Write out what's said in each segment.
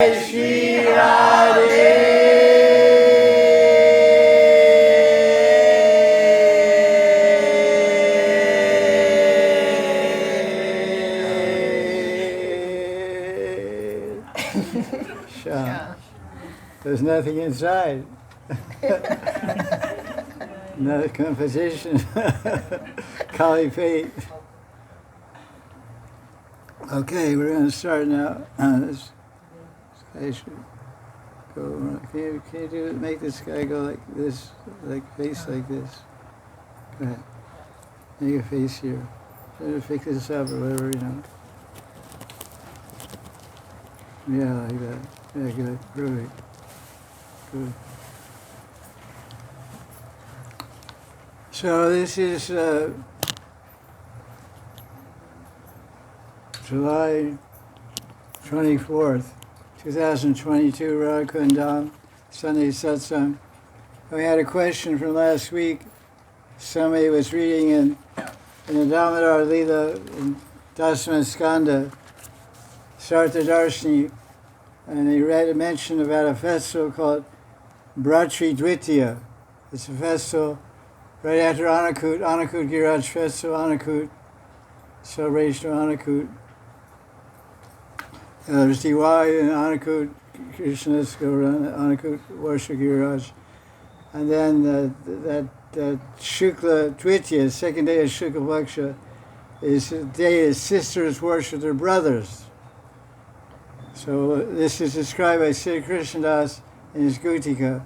Sri Radhe. Yeah. There's nothing inside. No composition. Kali fate. Okay, we're going to start now. This guy should go. Can you do it? Make this guy go like this, like face like this. Go ahead. Make a face here. Try to fix this up or whatever, you know. Yeah, like that. Yeah, good. Perfect. Good. So this is July 24th, 2022, Radha Kunda, Sunday Satsang. We had a question from last week. Somebody was reading in the Damodar Leela in Dasma Skanda, Sarta Darshini, and he read a mention about a festival called Bratri Dvitiya. It's a festival right after Anakut Giraj Festival, Anakut, celebration of Anakut. There's Diwali and Anakut, Krishna's go around Anakut, worship Giraj. And then that Shukla Dvitiya, second day of Shukla Paksha, is the day his sisters worship their brothers. So this is described by Siddha Krishnadas in his Gutika.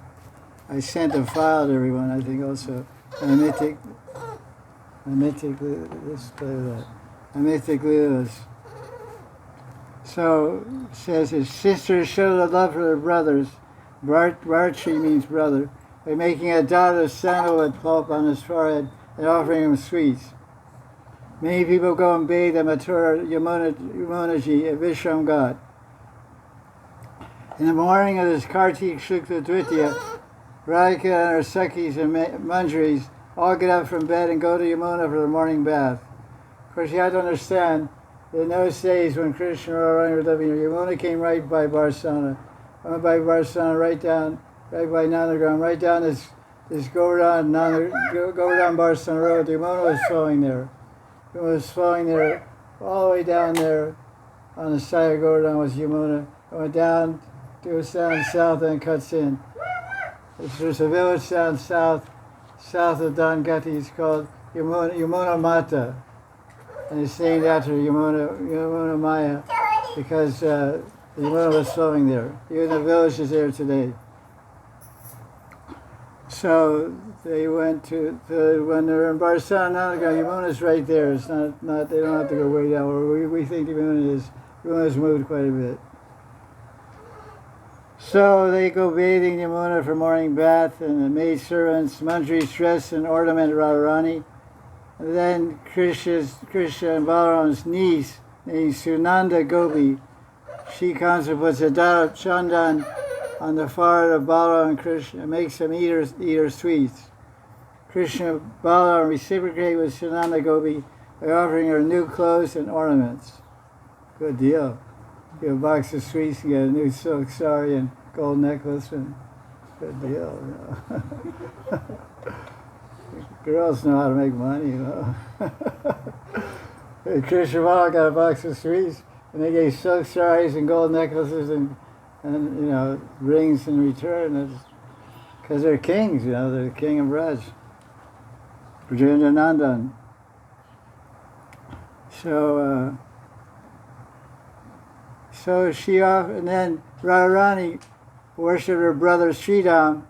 I sent a file to everyone, I think also. Amitic, let's play that. Amitic Leelas. So it says his sisters show the love for their brothers. Varchi means brother. By making a dot of sandalwood pulp on his forehead and offering him sweets. Many people go and bathe in Mathura Yamunaji, a Vishram god. In the morning of this Kartik Shukla Dvitiya, Radhika and her Sakhis and Manjaris all get up from bed and go to Yamuna for the morning bath. Of course, you have to understand, in those days when Krishna and Radharani were living here, Yamuna came right by Barsana. Went by Barsana, right by Nandagram, right down this Govardhan Barsana road. Yamuna was flowing there. It was flowing there, all the way down there on the side of Govardhan was Yamuna. It went down, goes down south and cuts in. There's a village down south of Dangati. It's called Yamuna Mata, and it's named after Yamuna Maya because the Yamuna was flowing there. Even the village is there today. So they went when they're in Barsana, Yamuna's right there. It's not they don't have to go way down. We think Yamuna's moved quite a bit. So they go bathing Yamuna for morning bath, and the maid servants, Manjris dress and ornament Radharani. And then Krishna and Balaram's niece, named Sunanda Gopi, she comes and puts a dot of chandan on the forehead of Balaram and Krishna and makes them eat her sweets. Krishna and Balaram reciprocate with Sunanda Gopi by offering her new clothes and ornaments. Good deal. Get a box of sweets and get a new silk sari and gold necklace, and good deal, you know. Girls know how to make money, you know. Krishna Bala got a box of sweets, and they gave silk saris and gold necklaces and you know, rings in return. Because they're kings, you know, they're the king of Braj. Brajendra Nandan. So she and then Radharani worshipped her brother Sridham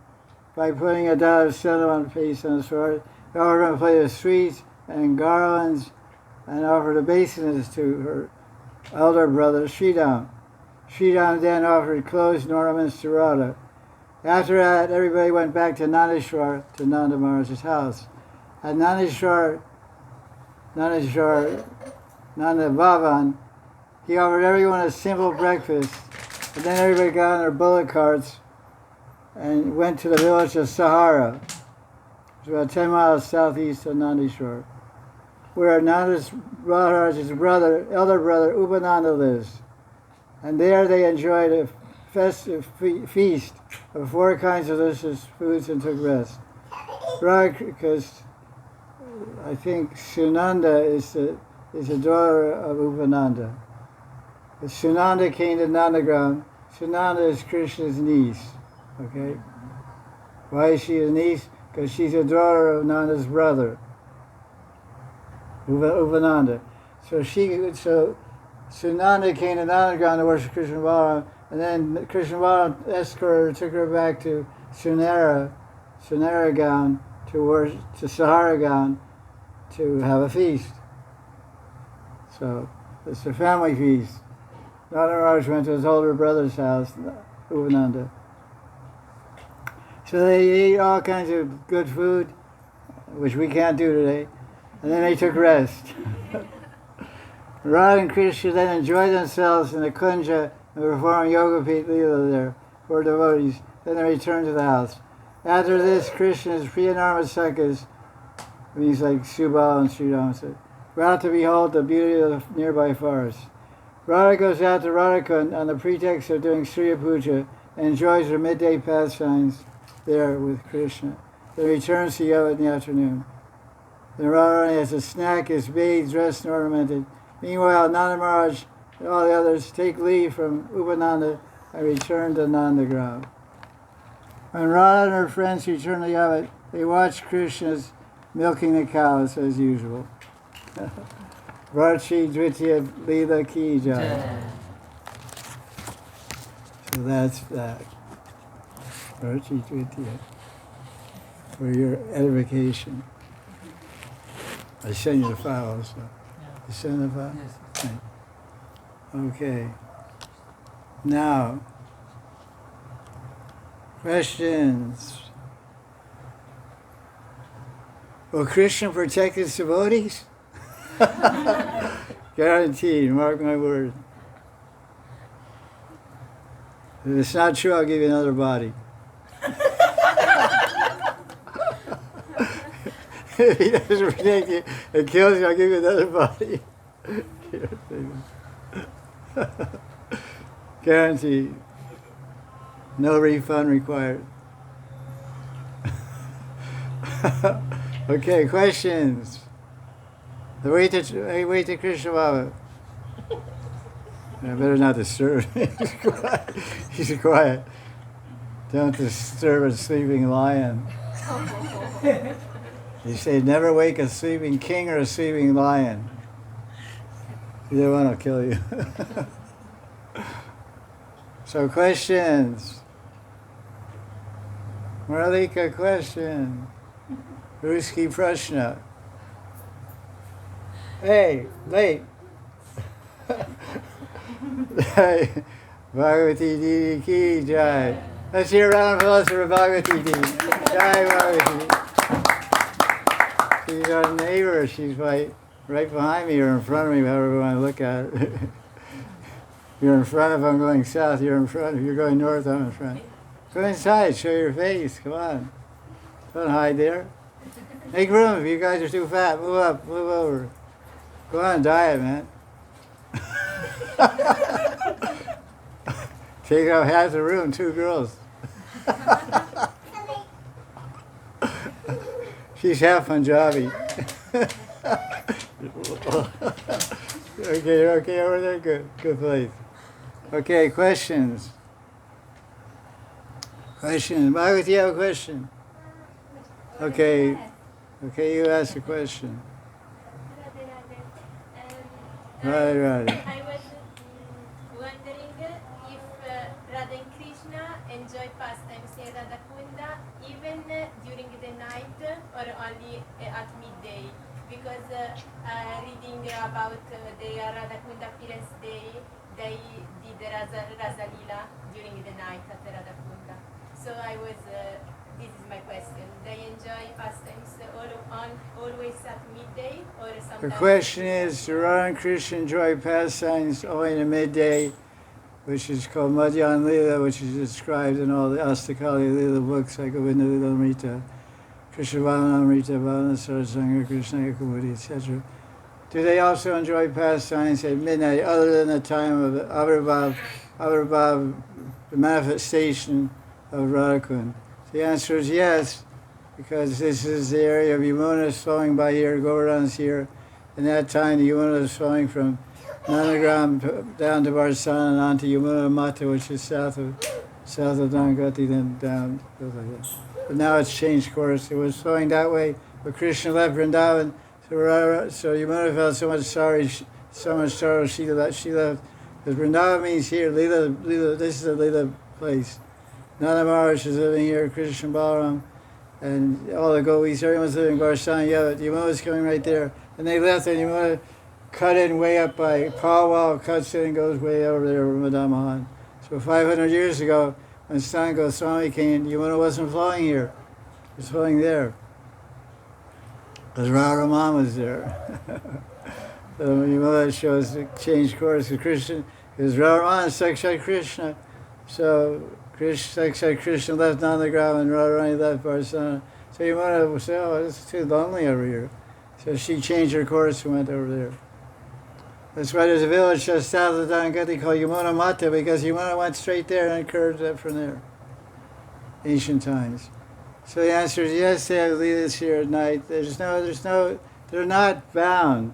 by putting a dot of sandal on his face and his forehead. They offered him a plate of sweets and garlands and offered obeisances to her elder brother Sridham. Sridham then offered clothes and ornaments to Radha. After that, everybody went back to Nandeshwar, to Nanda Maharaj's house. At Nanda Bhavan, he offered everyone a simple breakfast, and then everybody got on their bullock carts and went to the village of Sahara. It's about 10 miles southeast of Nandeshwar, where Maharaj's elder brother, Upananda lives. And there they enjoyed festive feast of 4 kinds of delicious foods and took rest. Because I think Sunanda is the daughter of Upananda. Sunanda came to Nandagram. Sunanda is Krishna's niece. Okay? Why is she a niece? Because she's a daughter of Nanda's brother, Upananda. So Sunanda came to Nandagram to worship Krishna Balaram, and then Krishna Balaram escorted her, took her back to Sunaragan, to Saharagan, to have a feast. So it's a family feast. Maharaj went to his older brother's house, Upananda. So they ate all kinds of good food, which we can't do today, and then they took rest. Radha and Krishna then enjoyed themselves in the kunja and performed yoga lila there for devotees. Then they returned to the house. After this, Krishna's Priyanarmasakas, means like Subal and Sri Ram said, were out to behold the beauty of the nearby forest. Radha goes out to Radha Kunda on the pretext of doing Surya Puja and enjoys her midday pastimes there with Krishna. Then returns to Yava in the afternoon. Then Radharani has a snack, is bathed, dressed, and ornamented. Meanwhile, Nanda Maharaj and all the others take leave from Upananda and return to Nandagram. When Radha and her friends return to Yava, they watch Krishna's milking the cows as usual. Varchi Dvitiya Lila Ki Jaya. So that's that. Varchi Dvitiya. For your edification. I send you the file also. You send the file? Yes. Right. Okay. Now, questions. Will Krishna protect his devotees? Guaranteed, mark my word. If it's not true, I'll give you another body. If he doesn't protect you and kills you, I'll give you another body. Guaranteed. No refund required. Okay, questions? Wait to Krishna Baba. I better not disturb him. He's quiet. He's quiet. Don't disturb a sleeping lion. You say never wake a sleeping king or a sleeping lion. Either one will kill you. So questions. Muralika, question. Ruski Prashna. Hey, late. Bhagavati Didi Ki Jai. Let's hear a round of applause for Bhagavati Didi. Jai Bhagavati. She's our neighbor. She's right behind me or in front of me, however you want to look at it. You're in front if I'm going south. You're in front. If you're going north, I'm in front. Go inside. Show your face. Come on. Don't hide there. Make room. If you guys are too fat, move up. Move over. Go on, diet, man. Take out half the room, 2 girls. She's half Punjabi. Okay, you're okay over there? Good place. Okay, questions? Question. Bhagavati, you have a question? Okay, you ask a question. Right. I was wondering if Radha and Krishna enjoy pastimes in Radha Kunda even during the night or only at midday. Because reading about the Radha Kunda appearance day, they did the Rasa Lila during the night at the Radha Kunda. So this is my question. They enjoy pastimes always at midday or sometimes? The question is, do Radha and Krishna enjoy pastimes only in midday, which is called Madhyan Lila, which is described in all the Astakali Lila books like Govinda Lila Amrita, Krishna Bhavana Amrita, Bhavana Satsang, Krishna Yakumudi, etc. Do they also enjoy pastimes at midnight other than the time of Avirbhav the manifestation of Radha Kunda? The answer is yes, because this is the area of Yamuna flowing by here, Govardhan's here. In that time, the Yamuna was flowing from Nanagram down to Barsana and on to Yamuna Mata, which is south of Dangati, then down. But now it's changed course. It was flowing that way, but Krishna left Vrindavan, so Yamuna felt so much sorrow. She left. Because Vrindavan means here. Leela. This is a Leela place. Nana Maharaj is living here. Krishna Balaram, and all the gopis. Everyone's living in Barsana. Yeah, Yamuna was coming right there, and they left, and Yamuna cut in way up by Palwal, cuts in and goes way over there with Madan Mahan. So 500 years ago, when Satsang Goswami came, Yamuna wasn't flowing here. It was flowing there. Because Radha was there. So Yamuna shows the changed course of Krishna. Because Radha is Sakshat Krishna. So Sakshat Krishna left Nandagram and Radharani left Barsana. So Yamuna would say, oh, it's too lonely over here. So she changed her course and went over there. That's why there's a village just south of Dangati called Yamuna Mata, because Yamuna went straight there and curved up from there. Ancient times. So the answer is yes, they have leaders here at night. They're not bound.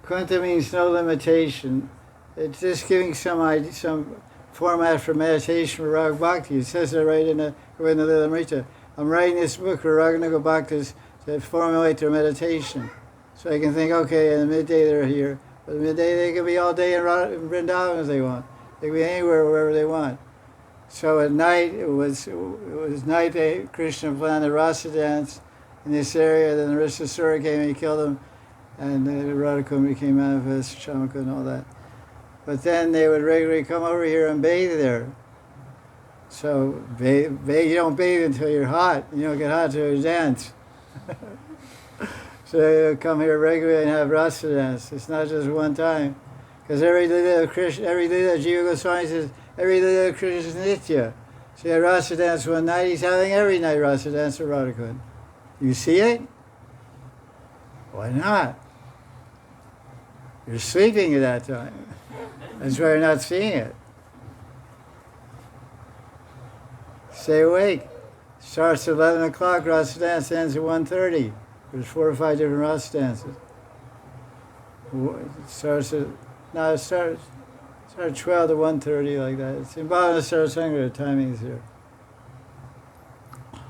Kunta means no limitation. It's just giving some format for meditation for Rag Bhakti. It says that right in the Lilamrita. I'm writing this book for Raghunaga Bhaktas to formulate their meditation. So I can think, okay, in the midday they're here. But in the midday they can be all day in Vrindavan if they want. They can be anywhere, wherever they want. So at night, it was night, Krishna planned a rasa dance in this area. Then the Risasura came and he killed him. And Radha Kunda became manifest, Shamaka and all that. But then they would regularly come over here and bathe there. So you don't bathe until you're hot. You don't get hot until you dance. So they would come here regularly and have rasa dance. It's not just one time. Because every Lila of Krishna, Jiva Goswami says, every Lila of Krishna is nitya. So he had rasa dance one night, he's having every night rasa dance at Radha Kunda. You see it? Why not? You're sleeping at that time. That's why you're not seeing it. Stay awake. Starts at 11 o'clock, rasa dance ends at 1:30. There's 4 or 5 different rasa dances. It starts at 12 to 1:30 like that. It's in Bhavana Sarasanga, the timings here.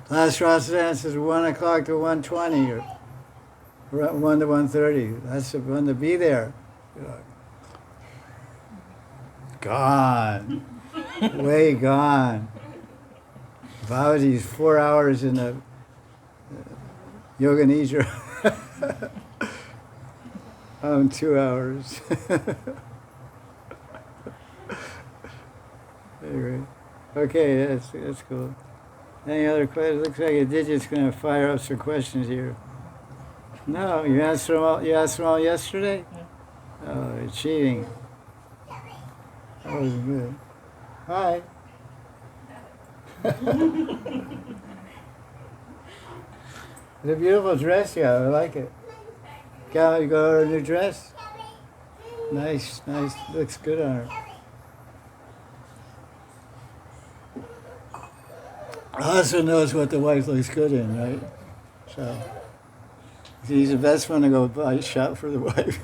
Last rasa dance is 1 o'clock to 1:20 or 1 to 1:30. That's the one to be there. Gone. Way gone. Babaji's 4 hours in the Yoga Nidra. I'm 2 hours. Anyway. Okay, that's cool. Any other questions? Looks like a digit's going to fire up some questions here. No, you answered them all. You asked them all yesterday. Oh, you're cheating. That wasn't good. Hi. It's a beautiful dress, yeah. I like it. You got her a new dress. Nice. Looks good on her. The husband knows what the wife looks good in, right? So he's the best one to go buy shop for the wife.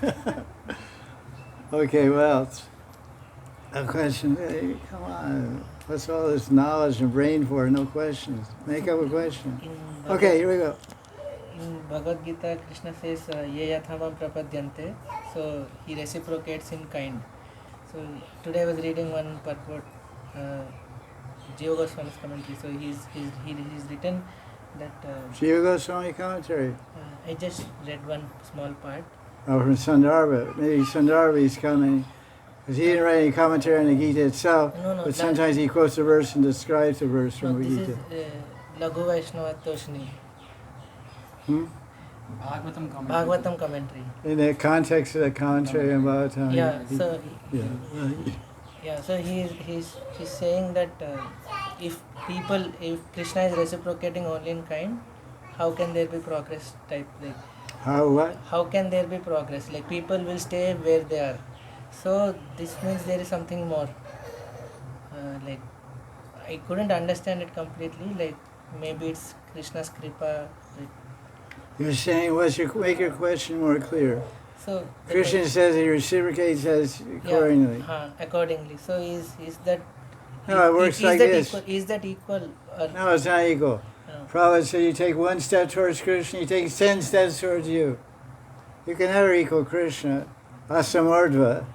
Okay, what else? A question? Hey, come on. What's all this knowledge and brain for? No questions. Make up a question. Okay, here we go. In Bhagavad Gita, Krishna says, Ye yathavam prapadyante, so he reciprocates in kind. So today I was reading one purport, Jaya Goswami's commentary. So he's written that... Jaya Goswami commentary? I just read one small part. Oh, from Sundarbha. Maybe Sundarbha's coming. Because he didn't write any commentary on the Gita itself, but sometimes he quotes a verse and describes a verse from the Gita. This is Laghu Vaishnava Toshni. Bhagavatam commentary. In the context of the commentary on Bhagavatam. So he's saying that if Krishna is reciprocating only in kind, how can there be progress type? Like, how what? How can there be progress? Like people will stay where they are. So this means there is something more. Like I couldn't understand it completely. Like maybe it's Krishna's kripa. You're saying, make your question more clear. So Krishna says he reciprocates us accordingly. Yeah, accordingly. So is that? No, it works like this. Is that equal? Or No, it's not equal. no. Prabhupada said you take one step towards Krishna, he takes 10 steps towards you. You can never equal Krishna. Asamurdva.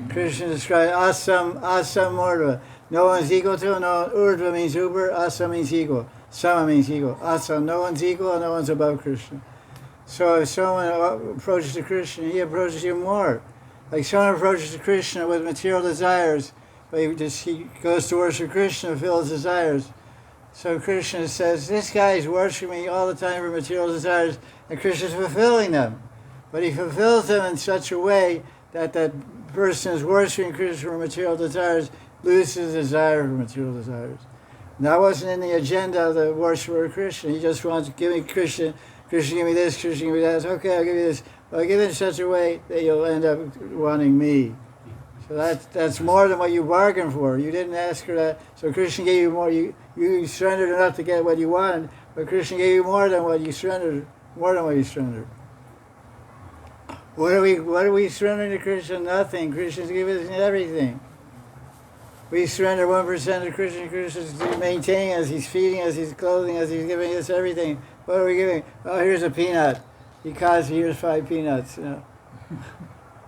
Krishna describes asamurdva. No one's equal to him. No, urdva means uber, asam means equal. Sama means equal. Asam, no one's equal, no one's above Krishna. So if someone approaches to Krishna, he approaches you more. Like someone approaches to Krishna with material desires, but he goes to worship Krishna to fulfill his desires. So Krishna says, this guy is worshiping me all the time for material desires, and Krishna is fulfilling them. But he fulfills them in such a way that that person is worshiping Krishna for material desires, loses desire for material desires. And that wasn't in the agenda of the worshiper of Krishna. He just wants to give me Krishna, Krishna give me this, Krishna give me that. Okay, I'll give you this. But I'll give it in such a way that you'll end up wanting me. So that's more than what you bargained for. You didn't ask for that. So Krishna gave you more. You surrendered enough to get what you wanted, but Krishna gave you more than what you surrendered. More than what you surrendered. What are we surrendering to Krishna? Nothing. Krishna's giving us everything. We surrender 1% to Krishna. Krishna's maintaining us. He's feeding us. He's clothing us. He's giving us everything. What are we giving? Oh, here's a peanut. Ekasi, here's 5 peanuts. You know.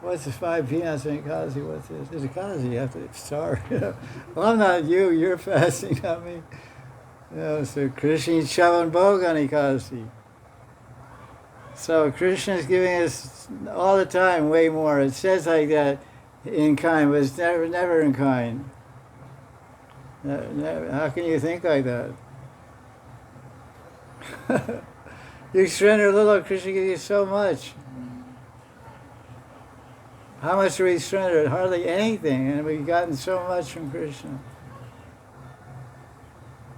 What's the 5 peanuts in Ekasi? What's this? There's Ekasi. You have to starve. You know. Well, I'm not you. You're fasting, not me. You know, so Krishna eats Shavan Bhog on Ekasi. So Krishna is giving us all the time way more. It says like that in kind, but it's never in kind. Never. How can you think like that? You surrender a little, Krishna gives you so much. How much do we surrender? Hardly anything, and we've gotten so much from Krishna.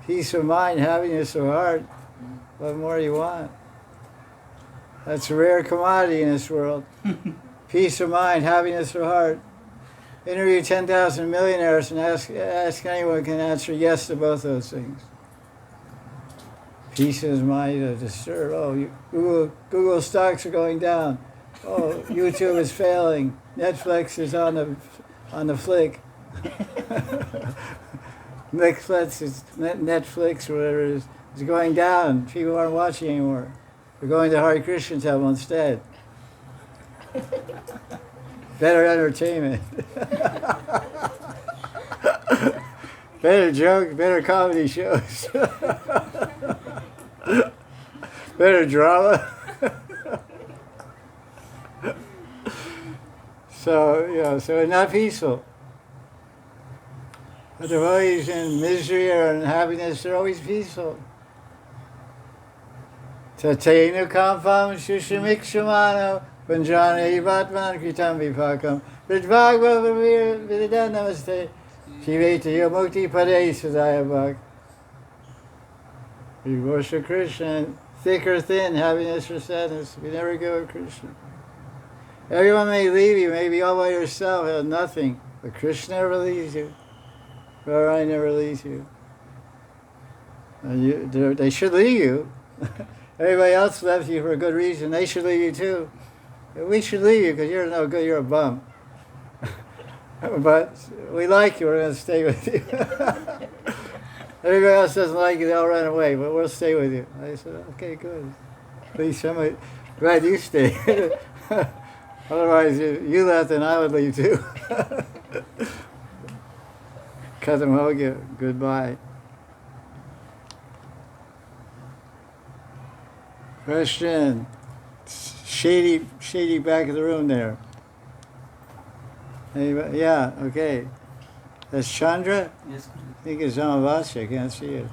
Peace of mind, happiness of heart. What more do you want? That's a rare commodity in this world. Peace of mind, happiness of heart. Interview 10,000 millionaires and ask anyone can answer yes to both those things. Peace of mind to disturb. Oh, Google stocks are going down. Oh, YouTube is failing. Netflix is on the flick. Netflix, whatever it is going down. People aren't watching anymore. We're going to Hari Krishna temple instead. Better entertainment. Better jokes, better comedy shows. Better drama. So it's not peaceful. The devotees in misery or in happiness, they're always peaceful. Tatenu kampam shushamikshamano panjana ivatman kritam vipakam ridvagva vidan namaste shiveta yomukti pade sadhya bhak. We worship Krishna, thick or thin, happiness or sadness. We never go with Krishna. Everyone may leave you, maybe all by yourself, have nothing, but Krishna never leaves you. Radha never leaves you. And they should leave you. Everybody else left you for a good reason. They should leave you too. We should leave you because you're no good. You're a bum. But we like you. We're going to stay with you. Everybody else doesn't like you. They'll run away. But we'll stay with you. I said, okay, good. At least somebody. Glad you stayed. Otherwise, you left and I would leave too. Khatam ho gaya. Goodbye. Question. Shady back of the room there. Anybody? Yeah, okay. That's Chandra? Yes, Guru. I think it's Amavasya, I can't see it.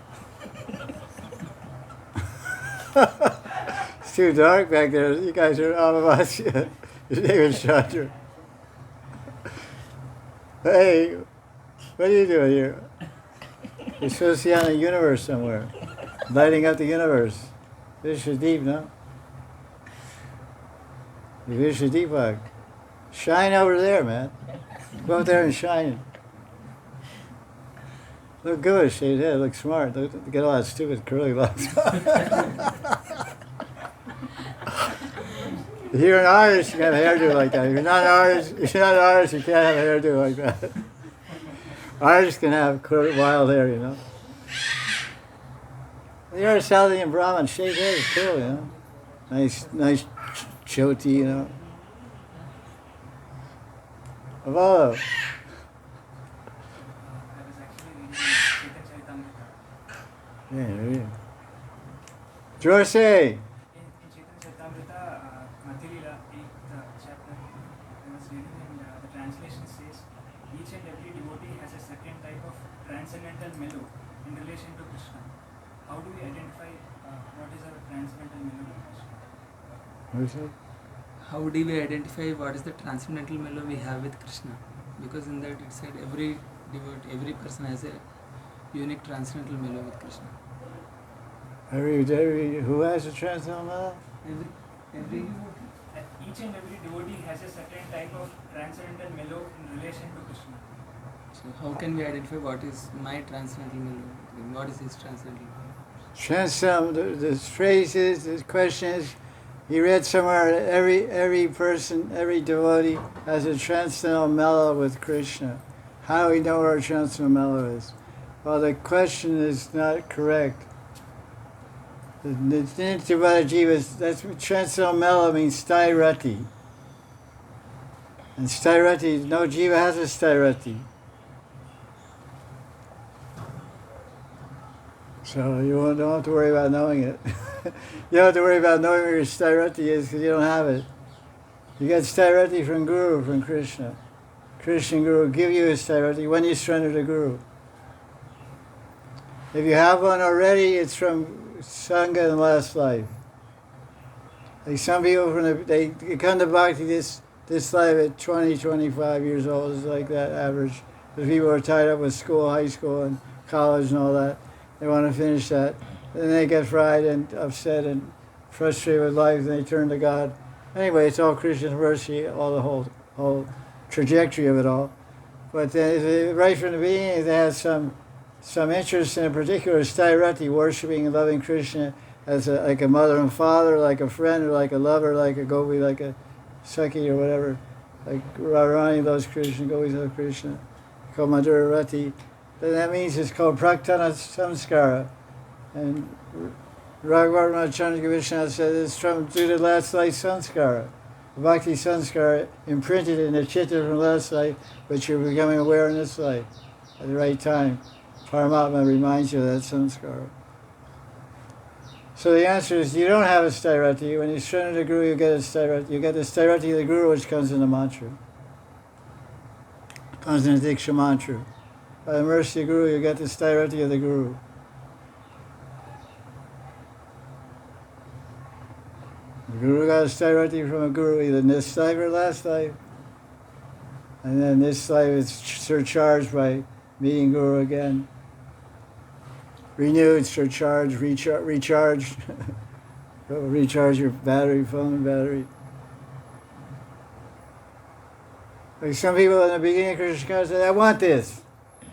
It's too dark back there. You guys are Amavasya. His name is Chandra. Hey, what are you doing here? You're supposed to be on the universe somewhere. Lighting up the universe. This is deep, no? This is deep bug. Shine over there, man. Go out there and shine. Look good, shaved head, look smart. Look, get all that stupid curly locks. If you're an artist, you can have a hairdo like that. If you're not an artist, you can't have a hairdo like that. Artists can have wild hair, you know. You're a South Indian Brahmin, shaved head is cool, you know. Nice choti, you know. Avalo. Yeah, yeah. Jose. In Chaitanya Charitamrita, Madhya 8th chapter, I was reading and the translation says, each and every devotee has a certain type of transcendental mellow in relation to Krishna. How do we identify what is our transcendental mellow in Krishna? What is it? How do we identify what is the transcendental mellow we have with Krishna? Because in that it said every devotee, every person has a unique transcendental mellow with Krishna. Who has a transcendental mellow? Each and every devotee has a certain type of transcendental mellow in relation to Krishna. So how can we identify what is my transcendental mellow? What is his transcendental mellow? Transcendental, the phrase is, the question is, he read somewhere that every person, every devotee has a transcendental mellow with Krishna. How do we know what our transcendental mellow is? Well, the question is not correct. The Nitya Jivas, that's transcendental mellow means stairati. And stairati, no jiva has a stairati. So you don't have to worry about knowing it. You don't have to worry about knowing where your stairati is because you don't have it. You get stairati from Guru, from Krishna. Krishna and Guru give you a stairati when you surrender to Guru. If you have one already, it's from Sangha in the last life. Like some people, they come to Bhakti this life at 20, 25 years old, is like that average. Because people are tied up with school, high school, and college and all that. They want to finish that. Then they get fried and upset and frustrated with life, and they turn to God. Anyway, it's all Krishna's mercy, all the whole trajectory of it all. But then, right from the beginning, they had some interest in a particular stairati, worshiping and loving Krishna as like a mother and father, like a friend, or like a lover, like a gopi, like a Sakhi or whatever. Like Radharani loves Krishna, gopis love Krishna. Called Madhura Rati. Then that means it's called Praktana Samskara. And Raghuvar Chandra Vishnu said it's from due to last life Samskara. Bhakti Samskara imprinted in the chitta from last life, which you're becoming aware in this life at the right time. Paramatma reminds you of that samskara. So the answer is you don't have a stairati. When you surrender to Guru, you get a stairati. You get the stairati of the Guru, which comes in the mantra. Comes in the Diksha mantra. By the mercy of Guru, you get the stairati of the Guru. The Guru got a stairati from a Guru either in this life or last life. And then this life is surcharged by meeting Guru again. Renewed, surcharged, recharged. Recharge your battery, phone battery. Like some people in the beginning of Krishna consciousness say, I want this.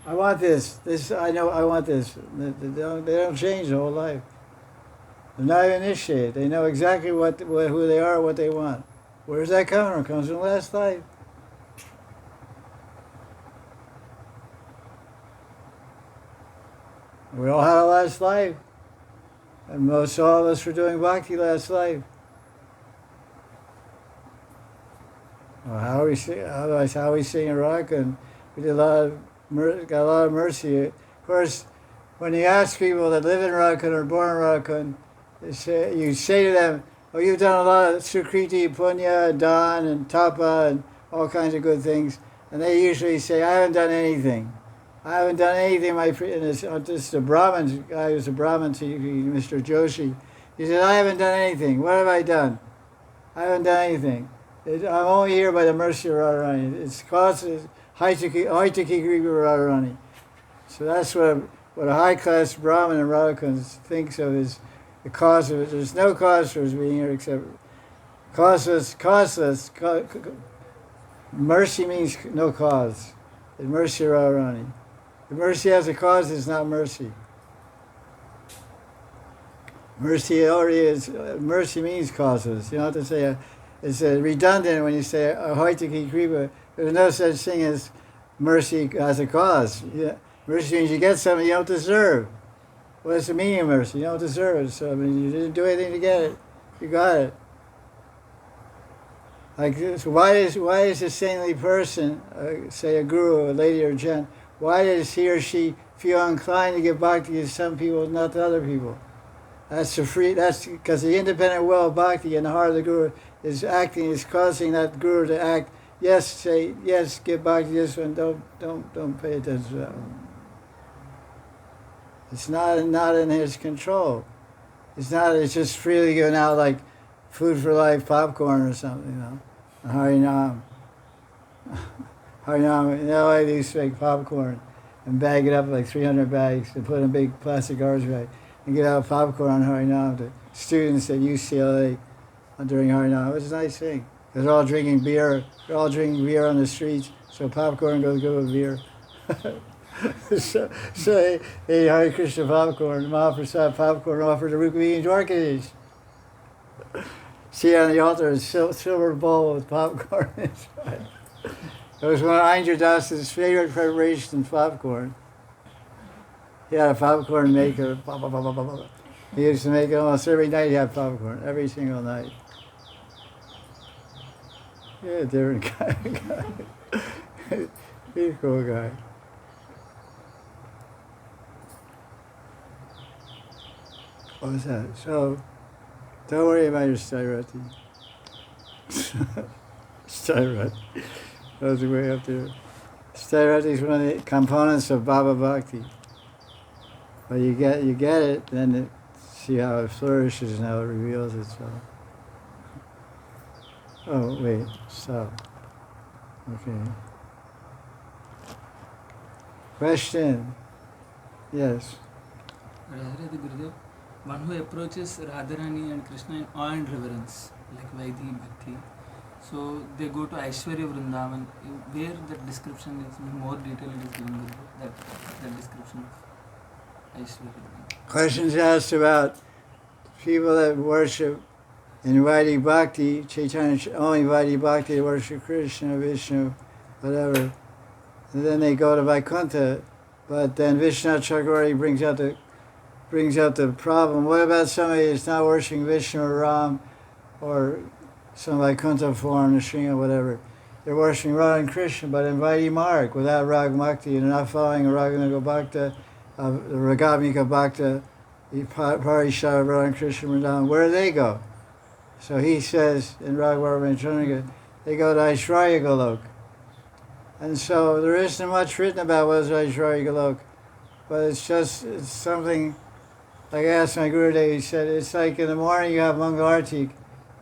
I want this. I know I want this. They don't change the whole life. They're not even initiated. They know exactly who they are, what they want. Where's that coming from? It comes from last life. We all had a last life. And most all of us were doing bhakti last life. Well, how we sing, otherwise how we sing in Radha Kunda, we did got a lot of mercy. Of course, when you ask people that live in Radha Kunda or born in Radha Kunda, you say to them, oh, you've done a lot of sukriti, punya, dan, and tapa, and all kinds of good things. And they usually say, I haven't done anything. I haven't done anything. This is a Brahmin guy who's a Brahmin, Mr. Joshi. He said, I haven't done anything. What have I done? I haven't done anything. I'm only here by the mercy of Radharani. It's causes Haitaki Kripa Radharani. So that's what a high-class Brahmin in Radha Kunda thinks of as the cause of it. There's no cause for his being here except causeless. Mercy means no cause. The mercy of Radharani. If mercy has a cause, it's not mercy. Mercy already is. Mercy means causes. You don't have to say. It's redundant when you say ahoitaki kripa. There's no such thing as mercy as a cause. Yeah. Mercy means you get something you don't deserve. What's the meaning of mercy? You don't deserve it. So I mean, you didn't do anything to get it. You got it. Like this, why is a saintly person, say a guru, a lady or a gent, why does he or she feel inclined to give bhakti to some people, not to other people? That's because the independent will of bhakti in the heart of the guru is causing that guru to act. Yes, say yes, give bhakti to this one. Don't pay attention to that one. It's not in his control. It's just freely given out like food for life popcorn or something, you know. Harinam. Harinam. In LA they used to make popcorn and bag it up like 300 bags and put in a big plastic garbage bag and get out popcorn on Harinam to students at UCLA during Harinam. It was a nice thing. They're all drinking beer. They're all drinking beer on the streets, so popcorn goes good with beer. so they Hare Krishna popcorn, Mahaprasad popcorn offered to Rukmini and Dwarkadish. See on the altar a silver bowl with popcorn inside. It was one of Indra Das's favorite preparations, popcorn. He had a popcorn maker. He used to make it almost every night. He had popcorn, every single night. Yeah, different guy. He's a cool guy. What was that? So, don't worry about your Stairati. Stairati. That was the way up there. Stairati is one of the components of Baba Bhakti. But you get it, then see how it flourishes and how it reveals itself. Oh, wait, stop. Okay. Question? Yes. Radharani Gurudev, one who approaches Radharani and Krishna in awe and reverence, like Vaidhi Bhakti, so they go to Aishwarya Vrindavan, where that description is in more detail it is given, that description of Aishwarya Vrindavan. Questions asked about people that worship in Vaidhi Bhakti, Chaitanya only Vaidhi Bhakti, they worship Krishna, Vishnu, whatever. And then they go to Vaikuntha, but then Vishnu Chakravarti brings out the problem. What about somebody that's not worshiping Vishnu or Ram or some Vaikuntha form, Nrsimha or whatever? They're worshiping Radha and Krishna, but in Vaidhi Marg, without Rag Bhakti, and they're not following Raganuga Bhakta, Ragamika Bhakta, Parishad, Radha and Krishna Vrindavan. Where do they go? So he says in Raghavara Chaturanga, they go to Aishwarya Golok. And so there isn't much written about what is Aishwarya Golok, but it's something, like I asked my Gurudev, he said, it's like in the morning you have Mangalartik,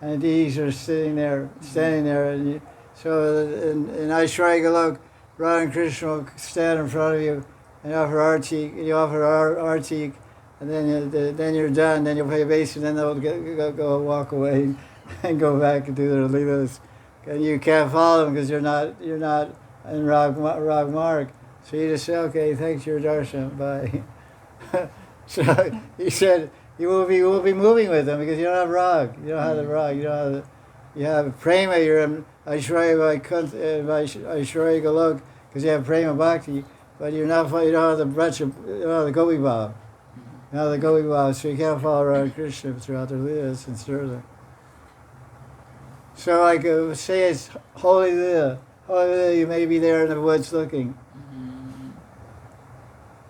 and the deities are standing there, and so in Aishwarya Golok, Radha and Krishna will stand in front of you and offer Artik, and you offer Artik, and then you're done, then you'll pay a base, and then they'll go walk away and go back and do their leelas. And you can't follow them because you're not in Rag Marg. So you just say, okay, thanks for your darshan, bye. So he said, you will be moving with them because you don't have Rag. You don't have the Rag. You have Prema, you're in Aishwarya Golok because you have Prema Bhakti, but you don't have the branch of, you don't have the Gopi Bhav. Now the Gopi Bhav, so you can't follow Radha Krishna throughout their leelas and further. So like say it's Holy Leela. Holy Leela, you may be there in the woods looking.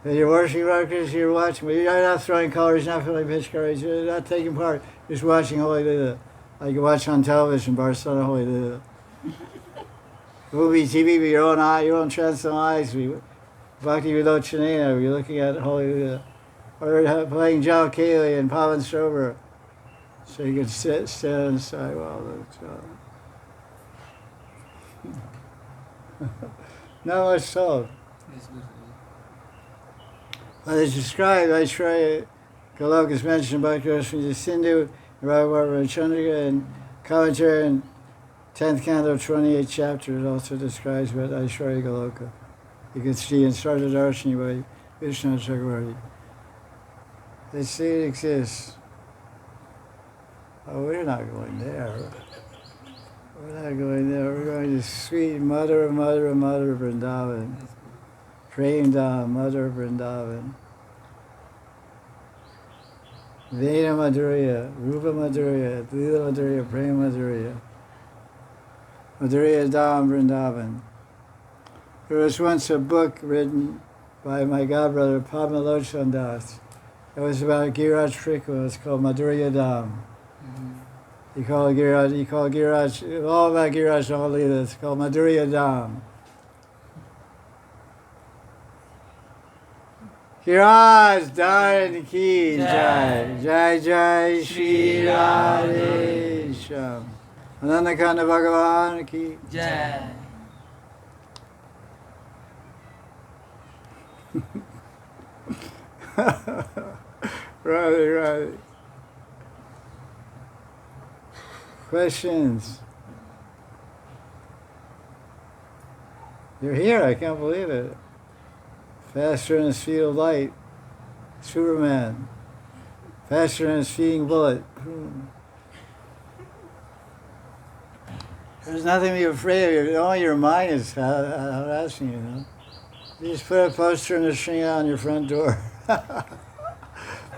And you're worshiping Radha Krishna, you're watching, but you're not throwing colors, you're not filling pitchcards, you're not taking part, just watching Holy Leela. Like you watch on television, Barcelona Holy Leela. Movie, TV, with your own eye, your own transcendental eyes. Bhakti Vilochanena, you're looking at Holy Leela. Or playing Jal Kali and Pavan Srovar. So you can stand on the side while not much told. But it's described, Aishwarya Golok is mentioned by Krishna Sindhu, Raghavara Chandrika, and commentary in 10th canto, 28th chapter, it also describes about Aishwarya Goloka. You can see in Sardadarshini by Vishnu Chakravarti. They say it exists. Oh, we're not going there. We're not going there. We're going to sweet Mother of Vrindavan. Prem Dham, Mother of Vrindavan. Veda Madhurya, Rupa Madhurya, Lila Madhurya, Prem Madhurya. Madhurya Dham Vrindavan. There was once a book written by my godbrother Padmalochan Das. It was about Giraj Trikul. It was called Madhurya Dham. He called Giraj, all about Giraj all Leela. It's called Madhurya Dham. Giraj Dharan Ki Jai. Jai Jai Sri Radhe Sham. Anandakanda Bhagavan Ki Jai. Right. Questions? You're here, I can't believe it. Faster than a speed of light. Superman. Faster than a speeding bullet. There's nothing to be afraid of. Only your mind is harassing you, You just put a poster and a string on your front door.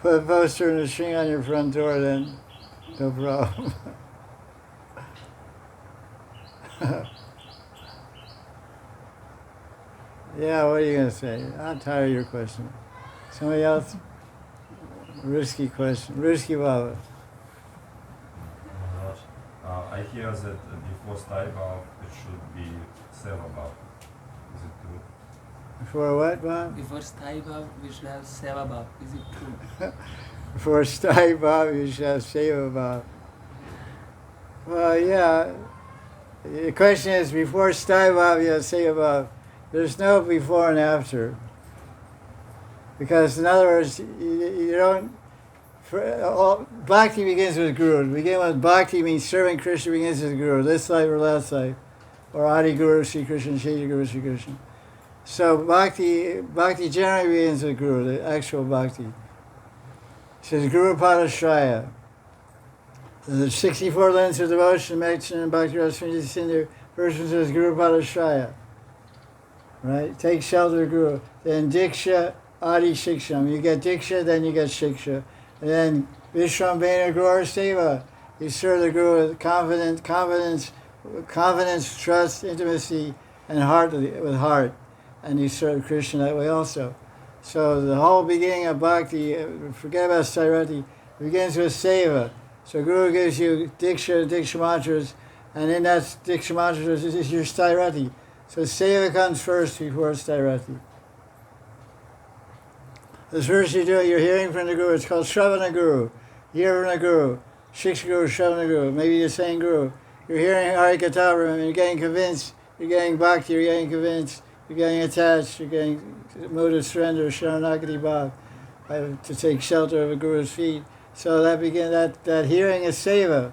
Put a poster and a string on your front door, then no problem. Yeah, what are you going to say? I'm tired of your question. Somebody else? Risky question. Risky Baba. I hear that before Staiva it should be Seva Bhav. Is it true? Before what, Bob? Before Sthai Bhav, we should have Seva Bhav. Is it true? Before Sthai Bhav, you should have Seva Bhav. Well, yeah. The question is, before Sthai Bhav, you have Seva Bhav. There's no before and after. Because, in other words, you don't... Bhakti begins with Guru. To begin with, Bhakti means serving Krishna begins with Guru. This life or last life. Or Adi Guru, Sri Krishna, Shri Guru, Sri Krishna. So Bhakti generally begins with Guru, the actual Bhakti. It says Guru Padashraya. There's 64 lengths of devotion mentioned in Bhakti Rasamrita Sindhu. First one says Guru Padashraya. Right? Take shelter of Guru. Then Diksha, Adi Shiksham. You get Diksha, then you get Shiksha. And then Vishwambhena Guru Seva. You serve the Guru with confidence, trust, intimacy, and with heart. And you serve Krishna that way also. So the whole beginning of Bhakti, forget about Sairati, begins with Seva. So Guru gives you Diksha mantras, and in that Diksha mantras is your Sairati. So Seva comes first before Sairati. This verse you're hearing from the Guru, it's called Shravana Guru. You hear from the Guru, Shiksha Guru, Shravana Guru, maybe you're saying Guru. You're hearing Hari Katha from him, and you're getting convinced, you're getting Bhakti, you're getting convinced, you're getting attached, you're getting mode of surrender, Sharanagati Bhav, to take shelter of a Guru's feet. So that hearing is Seva.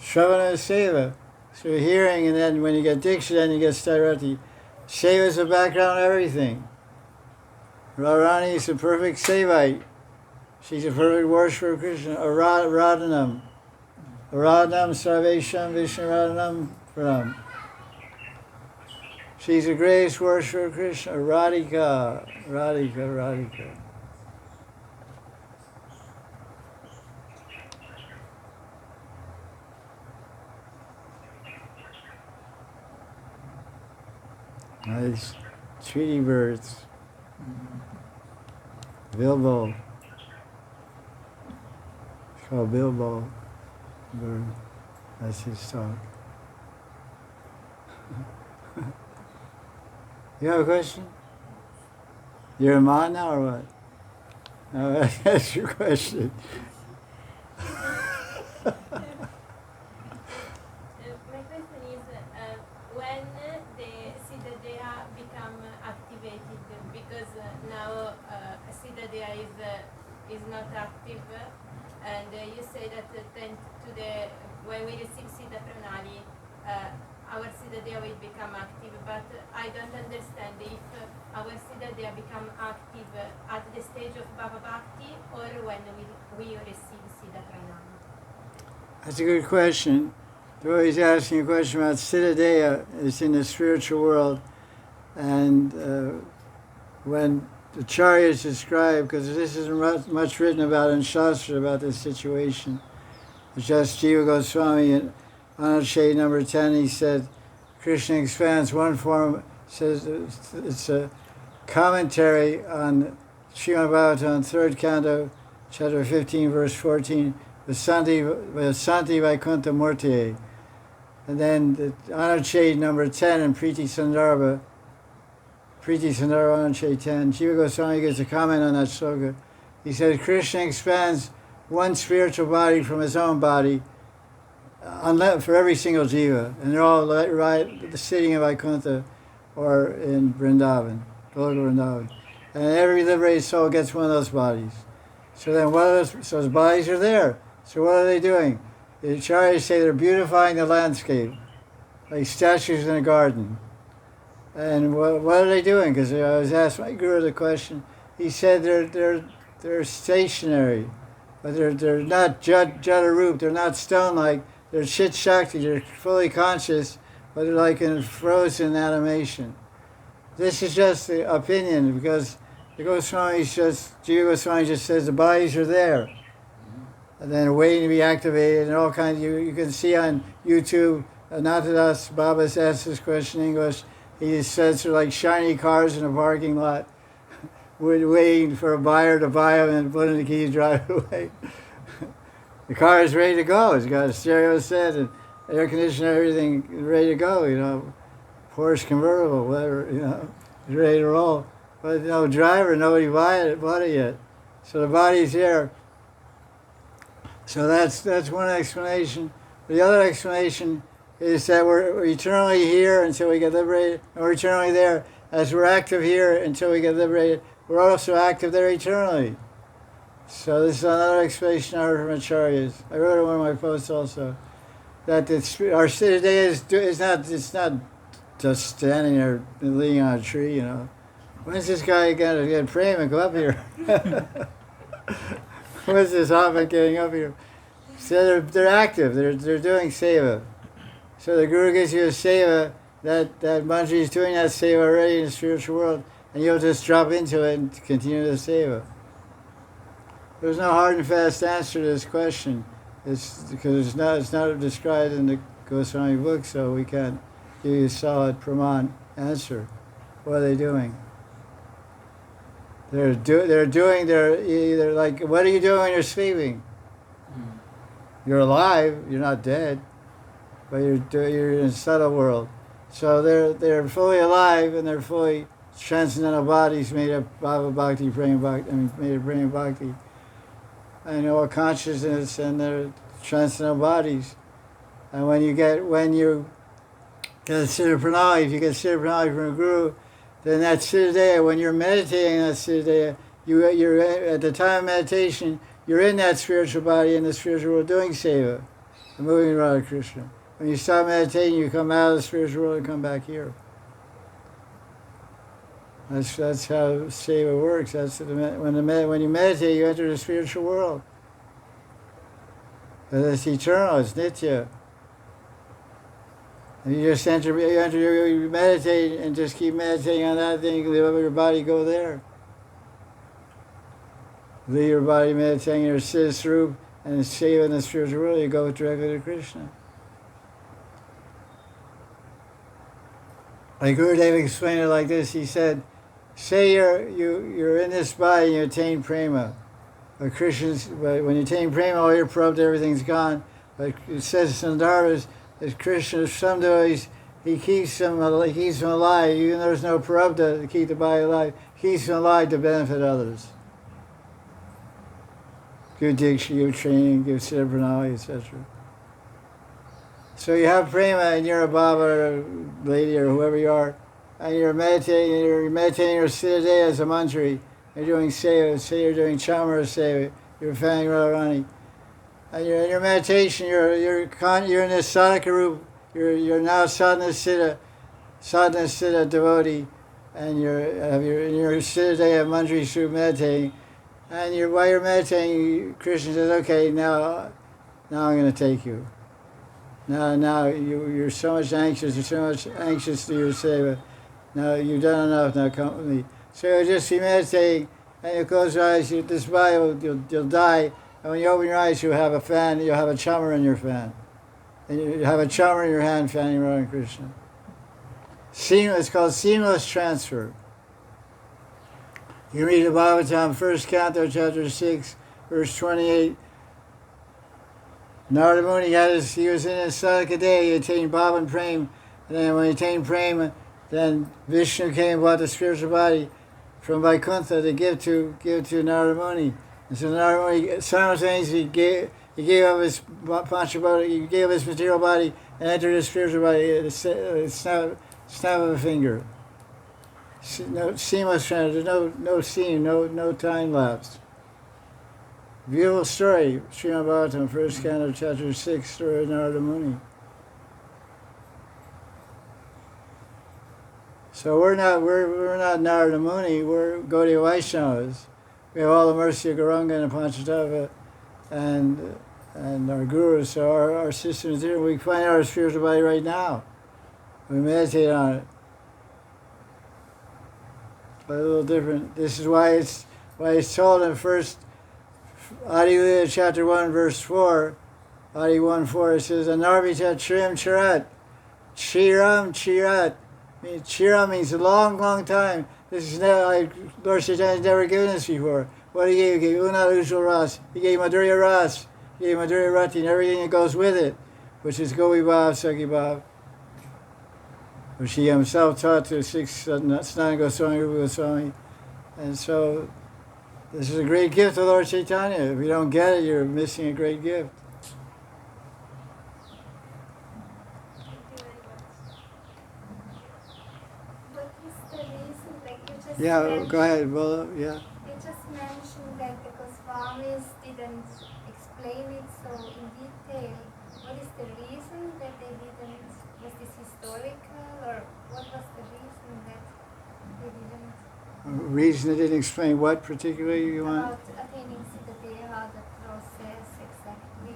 Shravana is Seva. So you're hearing, and then when you get Diksha, then you get Stairati. Seva is the background of everything. Radharani is a perfect Sevite. She's a perfect worshiper of Krishna. Radhanam. Radhanam Sarvesham Vishnu Radhanam Pranam. She's the greatest worshiper of Krishna. Radhika. Nice Tweety birds. Bilbo. It's called Bilbo bird. That's his talk. You have a question? You're a man now or what? No, that's your question. My question is, when the Siddhanta become activated, because now Siddhanta is not active, and you say that when we receive Siddha Pranali, our Siddhanta will become active, but I don't understand if our Siddhanta become active at the stage of Bhava Bhakti or when we receive Siddha Pranama. That's a good question. They're always asking a question about Siddhadaya. It's in the spiritual world. And when the Acharyas describe, because this isn't much written about in Shastra about this situation, just Jiva Goswami in Anushade number 10, he said, Krishna expands one form, says it's a commentary on Srimad Bhagavatam, 3rd canto, chapter 15, verse 14, Vasanti Vaikuntha Murti. And then the Anushade number 10 in Priti Sandarbha Anushade 10, Jiva Goswami gives a comment on that sloka. He says, Krishna expands one spiritual body from his own body for every single jiva, and they're all right sitting in Vaikuntha or in Vrindavan, Goloka Vrindavan. And every liberated soul gets one of those bodies. So then those bodies are there. So what are they doing? The Acharyas say they're beautifying the landscape, like statues in a garden. And what are they doing? Because I was asked my guru the question. He said they're stationary, but they're not jada-roop, they're not stone-like, they're chit shakti, they're fully conscious, but they're like in frozen animation. This is just the opinion, because the Jiva Goswami just says the bodies are there, and then waiting to be activated, and all kinds. You can see on YouTube, Anantadas Baba's asked this question in English. He just says they're like shiny cars in a parking lot, waiting for a buyer to buy them and put in the keys, drive away. The car is ready to go. It's got a stereo set and air conditioner, everything ready to go. Porsche convertible, whatever. It's ready to roll. But no driver, nobody bought it yet. So the body's here. So that's one explanation. The other explanation is that we're eternally here until we get liberated, and we're eternally there. As we're active here until we get liberated, we're also active there eternally. So this is another explanation I heard from Acharyas. I wrote it in one of my posts also. That our Siddha day it's not just standing there leaning on a tree, When's this guy going to get prema and go up here? When's this hobbit getting up here? So they're active, they're doing seva. So the Guru gives you a seva, that mantra is doing that seva already in the spiritual world, and you'll just drop into it and continue the seva. There's no hard and fast answer to this question. It's because it's not described in the Goswami book, so we can't give you a solid praman answer. What are they doing? They're either like, what are you doing when you're sleeping? You're alive, you're not dead, but you're in a subtle world. So they're fully alive and they're fully transcendental bodies made of Bhava Bhakti, made of Prema Bhakti. And all consciousness, and they're transcendental bodies. And when you get Siddha Pranali, if you get Siddha Pranali from a guru, then that Siddha, when you're meditating on that Siddha, you're at the time of meditation, you're in that spiritual body in the spiritual world doing seva, and moving Radha Krishna. When you stop meditating, you come out of the spiritual world and come back here. That's how seva works. When you meditate, you enter the spiritual world. And it's eternal. It's nitya. And you just you meditate and just keep meditating on that thing. You let your body go there. Leave your body meditating in your Siddha Swarup and seva in the spiritual world. You go directly to Krishna. Like Gurudev explained it like this. He said, say you're in this body and you attain prema. But when you attain prema, all your prabhu, everything's gone. But it says in Sandarbhas that Krishna, some devotees, he keeps them alive, even though there's no prabhu to keep the body alive. He keeps them alive to benefit others. Give diksha, give training, give siddha pranali, etc. So you have prema and you're a baba or a lady or whoever you are, and you're meditating your Siddha as a mantra. You're doing seva, say you're doing chamara seva, you're fanning Radharani. And you're in your meditation, you're in this sadhaka roop, you're now sadhana siddha devotee, and in your siddha deha manjari through meditating, and while you're meditating, Krishna says, okay, now I'm going to take you. Now you're so much anxious, you're so much anxious to your seva. Now you've done enough, now come with me. So you'll just be meditating, and you close your eyes, this body, you'll die, and when you open your eyes, you'll have a fan, you'll have a chamar in your fan. And you have a chamar in your hand fanning Radha Krishna. It's called seamless transfer. You read the Bhagavatam, 1st Canto, chapter 6, verse 28. Narada Muni he was in his sadhaka day, he attained bhav and prem, and then when he attained prem, then Vishnu came and brought the spiritual body from Vaikuntha to give to Narada Muni. And so Narada Muni simultaneously he gave up his panchabodhi, he gave up his material body and entered his spiritual body at a snap of a finger. No seamless transfer, no seam, no time lapse. Beautiful story, Srimad Bhagavatam, 1st Canto, chapter 6, story of Narada Muni. So we're not Narada Muni, we're Gaudiya Vaisnavas. We have all the mercy of Gauranga and Panchatattva and our gurus. So our system is here. We find our spiritual body right now. We meditate on it. But a little different. This is why it's told in first Adi chapter 1, verse 4, Adi 1:4, it says, Anarvita Chiram Chirat. Chiram. Chiram means a long, long time. This is never, Lord Chaitanya has never given this before. What he gave? He gave Una Ujjal Ras. He gave Madhurya Ras. He gave Madhurya Rati and everything that goes with it, which is Gopi Bhav, Sakhi Bhav, which he himself taught to 6 Sanatana Goswami, Rupa Goswami. And so, this is a great gift of Lord Chaitanya. If you don't get it, you're missing a great gift. What is the reason, like you just Yeah, mentioned, go ahead, Bola. Yeah. you just mentioned that the Goswamis didn't explain it so in detail. What is the reason that they didn't? Was this historical, or what was the reason that they didn't? Reason they didn't explain what particularly you want? About attaining Siddhanta, how the process exactly.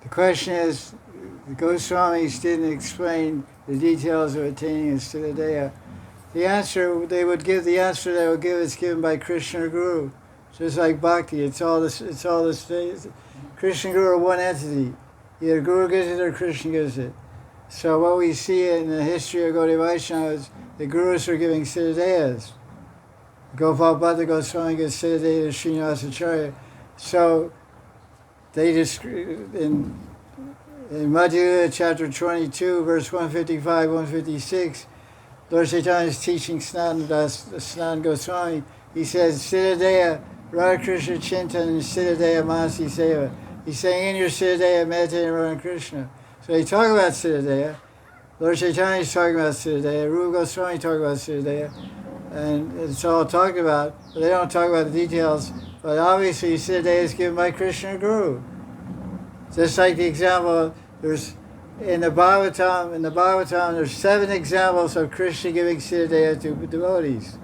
The question is, the Goswamis didn't explain the details of attaining a Siddhanta. The answer they would give is given by Krishna or Guru. Just like Bhakti, it's all this. Krishna and Guru are one entity. Either Guru gives it or Krishna gives it. So what we see in the history of Gaudiya Vaishnava is the Gurus are giving Siddhantayas. Gopal Bhatta Goswami gives Siddhantaya to Srinivasacharya. So they just, in Madhya chapter 22, verse 155, 156, Lord Chaitanya is teaching Sanatana Goswami. He says, Siddhantaya, Radha Krishna Chintan, Siddhantaya Manasi Seva. He's saying, in your Siddhantaya, meditate on Radha Krishna. So they talk about Siddhantaya. Lord Chaitanya is talking about Siddhantaya. Rupa Goswami talk about Siddhantaya. And it's all talked about, but they don't talk about the details. But obviously, Siddhantaya is given by Krishna or Guru. Just like the example, there's in the Bhagavatam, there's 7 examples of Krishna giving Siddhantaya to devotees.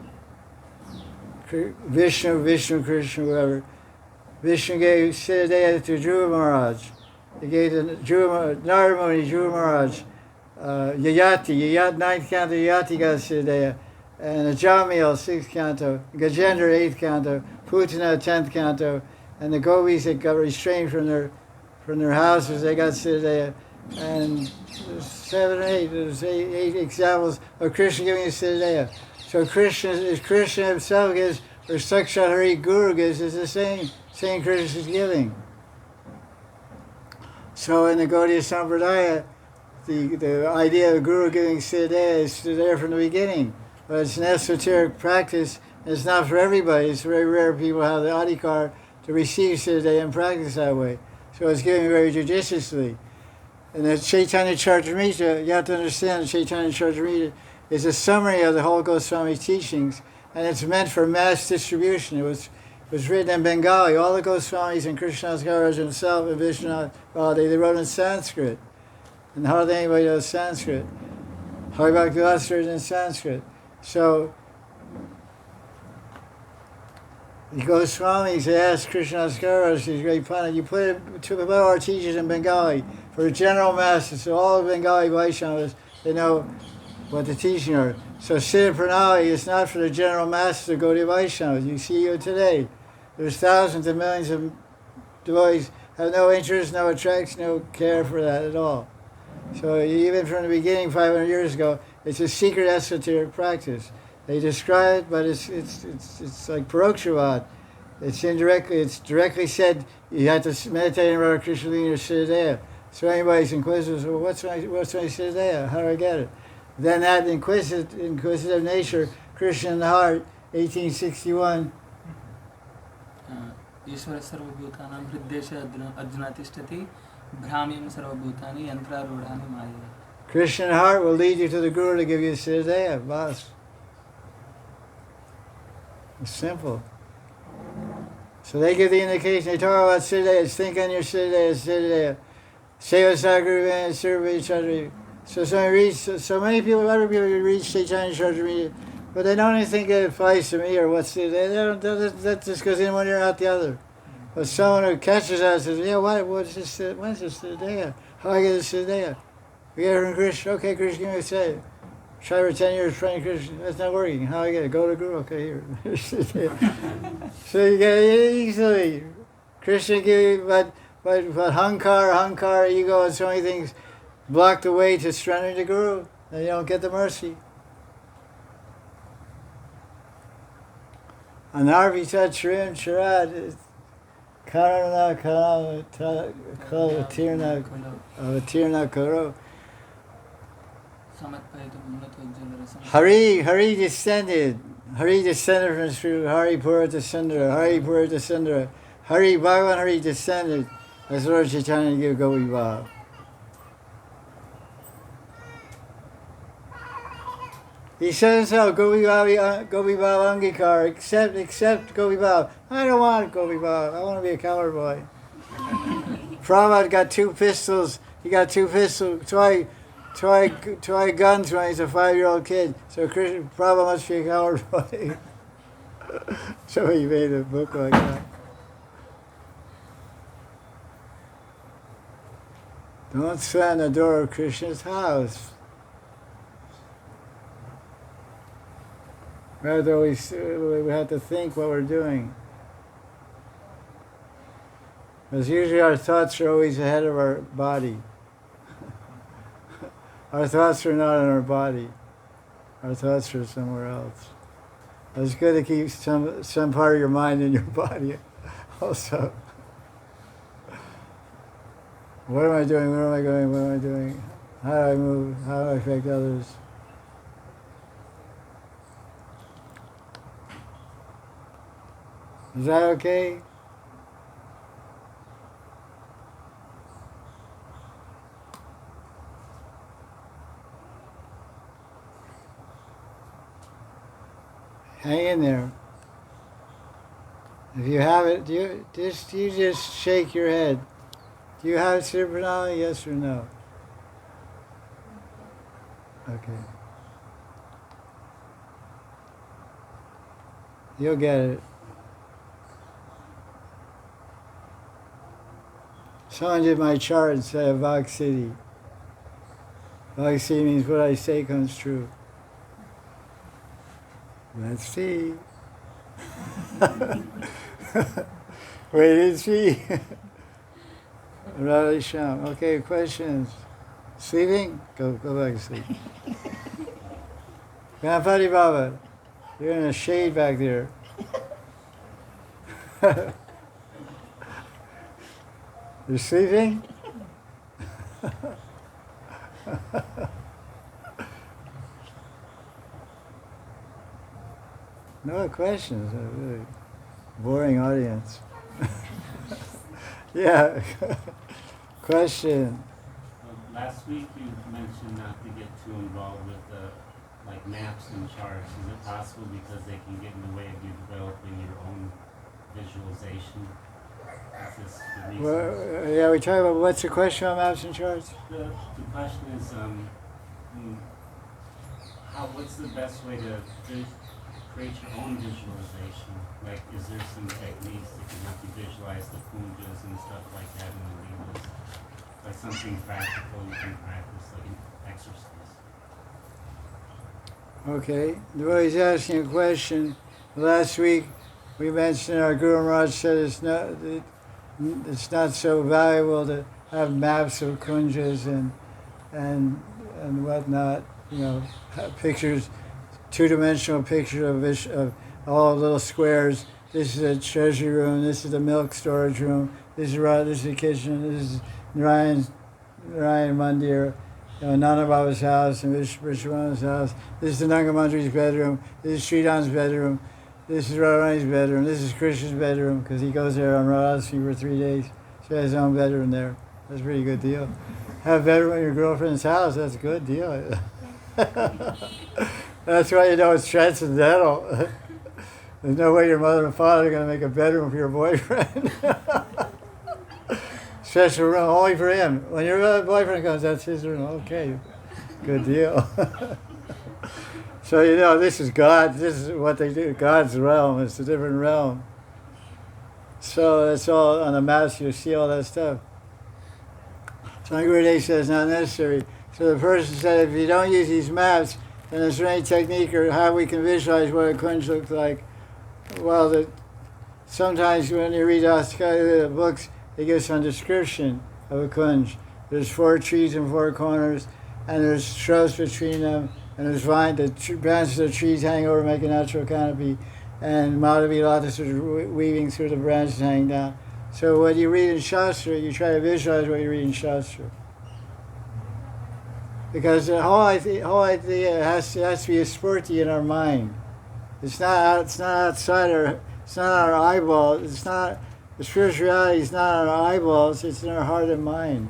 Vishnu, Krishna, whatever. Vishnu gave Siddhantaya to Dhruva Maharaj. He gave to Narada Muni, Dhruva Maharaj. Yayati, 9th canto, Yayati got Siddhantaya. And Ajamil, 6th canto. Gajendra, 8th canto. Putana, 10th canto. And the gopis that got restrained from their houses, they got Siddhantaya. And there's 7 or 8, there's 8 examples of Krishna giving us Siddhantaya. So Krishna himself gives, or Sakshat Hari Guru gives, is the same Krishna is giving. So in the Gaudiya Sampradaya, the idea of Guru giving Siddhantaya is there from the beginning. But it's an esoteric practice, and it's not for everybody. It's very rare people have the adhikar to receive Siddhantaya and practice that way. So it's given very judiciously. And the Chaitanya Charitamrita, you have to understand the Chaitanya Charitamrita is a summary of the whole Goswami teachings, and it's meant for mass distribution. It was written in Bengali. All the Goswamis and Krishnadas Kaviraj himself and Vishwanath, they wrote in Sanskrit. and hardly anybody knows Sanskrit. Hari Bhakti is in Sanskrit. So the Goswamis asked Krishna Askaraj, his great pundit, you put it to about our teachers in Bengali for the general masses, so all the Bengali Vaishnavas, they know what the teaching are. So Siddha Pranali is not for the general masses of Gaudiya Vaishnavas. You see you today. There's thousands and millions of devotees have no interest, no attraction, no care for that at all. So even from the beginning, 500 years ago, it's a secret esoteric practice. They describe it, but it's like Parokshavād. It's directly said you have to meditate in Radha Krishna Lila or Siddhanta. So anybody's inquisitive, well, what's my Siddhanta? How do I get it? Then that inquisitive nature, Krishna in the Heart, 1861. ईश्वर सर्वभूतानां हृद्देश अर्जुना तिष्ठति भ्राम्यं सर्वभूतानि यन्त्रारूढानि मायया. Krishna in the Heart will lead you to the Guru to give you Siddhanta, boss. It's simple. So they give the indication. They talk about Siddhanta. Think on your Siddhanta. Seva Saguru Survey Chadri. So many people, other people reach Chaitanya Chadri, but they don't even think it applies to me or what's Siddhanta. That just goes in one ear out the other. But someone who catches us says, yeah, what's this Siddhanta? How do I get this Siddhanta? We get it from Krishna. Okay, Krishna, give me a say. Try for 10 years praying Krishna. That's not working. How do I get it? Go to Guru. Okay, here. So you get it easily. Krishna give you, but hankar, ego, and so many things block the way to surrender to Guru. And you don't get the mercy. Anarvita Shrim Sharad Karana Tirna Karo. Hari descended. Hari descended from Sri Hari Purata Sundara. Hari Purata Sundara. Hari Bhagavan Hari descended as Lord Chaitanya gave Gaudiya Vaisnava. He says so, Gaudiya Vaisnava Angikar, accept Gaudiya Vaisnava. I don't want Gaudiya Vaisnava. I want to be a coward boy. Prabhupada got 2 pistols. He got 2 pistols. Toy guns when he's a 5-year-old kid. So Prabhupada must be a coward boy. So he made a book like that. Don't stand at the door of Krishna's house. Rather, we have to think what we're doing. Because usually our thoughts are always ahead of our body. Our thoughts are not in our body. Our thoughts are somewhere else. It's good to keep some part of your mind in your body also. What am I doing? Where am I going? What am I doing? How do I move? How do I affect others? Is that okay? Hang in there. If you have it, you just shake your head. Do you have Siddha Pranali? Yes or no? Okay. You'll get it. Someone did my chart and said Vak Siddhi. Vak Siddhi means what I say comes true. Let's see. Wait and see. Radha Sham. Okay, questions? Sleeping? Go back to sleep. Ganapati Baba, you're in a shade back there. You're sleeping? No questions. A really boring audience. Yeah. Question. Last week you mentioned not to get too involved with the maps and charts. Is it possible because they can get in the way of you developing your own visualization of practice releases. Well, yeah, we talk about what's the question on maps and charts? The question is, what's the best way to create your own visualization? Like, is there some techniques that can help you visualize the pujas and stuff like that in the leelas? Like something practical you can practice, like an exercise. Okay, well, he's asking a question. Last week we mentioned our Guru Maharaj said it's not so valuable to have maps of kunjas and whatnot, pictures, two-dimensional picture of all little squares. This is a treasury room, this is the milk storage room, this is the kitchen, this is Narayan Mandir, Nana Baba's house and Vishwana's house. This is the Nangamandri's bedroom, this is Sridhan's bedroom, this is Radharani's bedroom, this is Krishna's bedroom, because he goes there on Radharani for 3 days. So he has his own bedroom there. That's a pretty good deal. Have a bedroom in your girlfriend's house, that's a good deal. That's why you know it's transcendental. There's no way your mother and father are going to make a bedroom for your boyfriend. Special room only for him. When your boyfriend comes, that's his room. Okay, good deal. So this is God. This is what they do. God's realm. It's a different realm. So that's all on the maps. You see all that stuff. So Gurudev says it's not necessary. So the person said, if you don't use these maps, then is there any technique or how we can visualize what a kunj looks like? Well, sometimes when you read the books, they give some description of a kunj. There's 4 trees in 4 corners, and there's shrubs between them, and there's the branches of the trees hang over, make a natural canopy, and Madhavi lotus is weaving through the branches hanging down. So when you read in Shastra, you try to visualize what you read in Shastra. Because the whole idea has to be a spurti in our mind. It's not outside it's not our eyeballs. It's not, the spirituality is not in our eyeballs, it's in our heart and mind.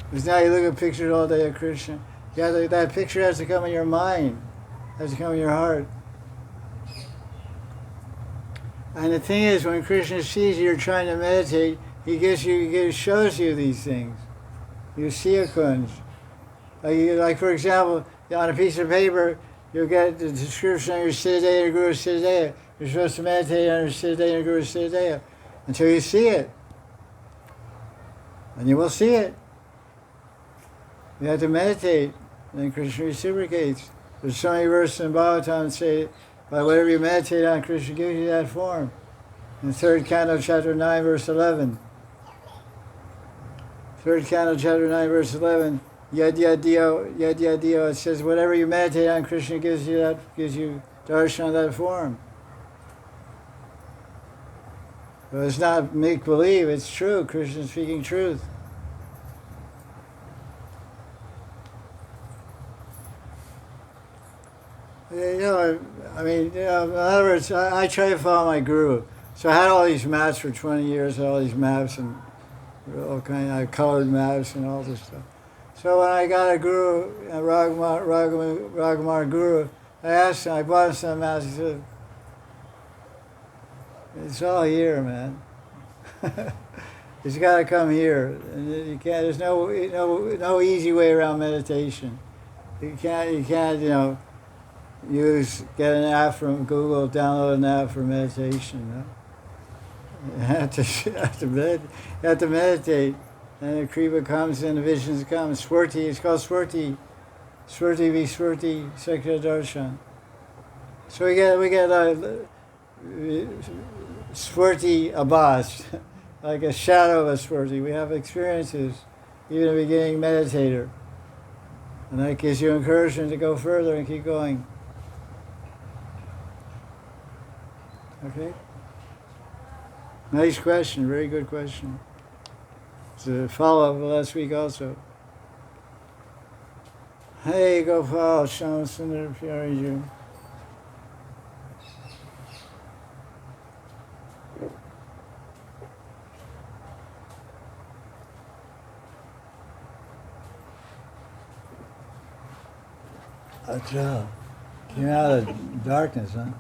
Because now you look at pictures all day of Krishna. That picture has to come in your mind, has to come in your heart. And the thing is, when Krishna sees you're trying to meditate, he shows you these things. You see a kunj. Like for example, on a piece of paper, you'll get the description of your Siddhanta and Guru Siddhanta. You're supposed to meditate on your Siddhanta and Guru Siddhanta until you see it. And you will see it. You have to meditate, and then Krishna reciprocates. There's so many verses in Bhagavatam that say, by whatever you meditate on, Krishna gives you that form. In the 3rd canto, chapter 9, verse 11. 3rd canto, chapter 9, verse 11. Yad Dio. It says, whatever you meditate on, Krishna gives you darshan of that form. But it's not make believe, it's true. Krishna's speaking truth. In other words, I try to follow my guru. So I had all these maps for 20 years, all these maps and all kind of colored maps and all this stuff. So when I got a guru, a Ragamar guru, I asked him, I bought him some maps, he said, it's all here, man. It's got to come here. And you can't, there's no easy way around meditation. You can't, get an app from Google, download an app for meditation. You have to meditate, and the kripa comes and the visions come. Swurti, it's called Swurti. Swurti Viswurti Sakya Darshan. So we get Swurti Abbas, like a shadow of a Swurti. We have experiences, even a beginning meditator. And that gives you encouragement to go further and keep going. Okay? Nice question, very good question. It's a follow-up of last week also. Hey, Gopal, Shama Sundar Pyariju. Acha, came out of darkness, huh?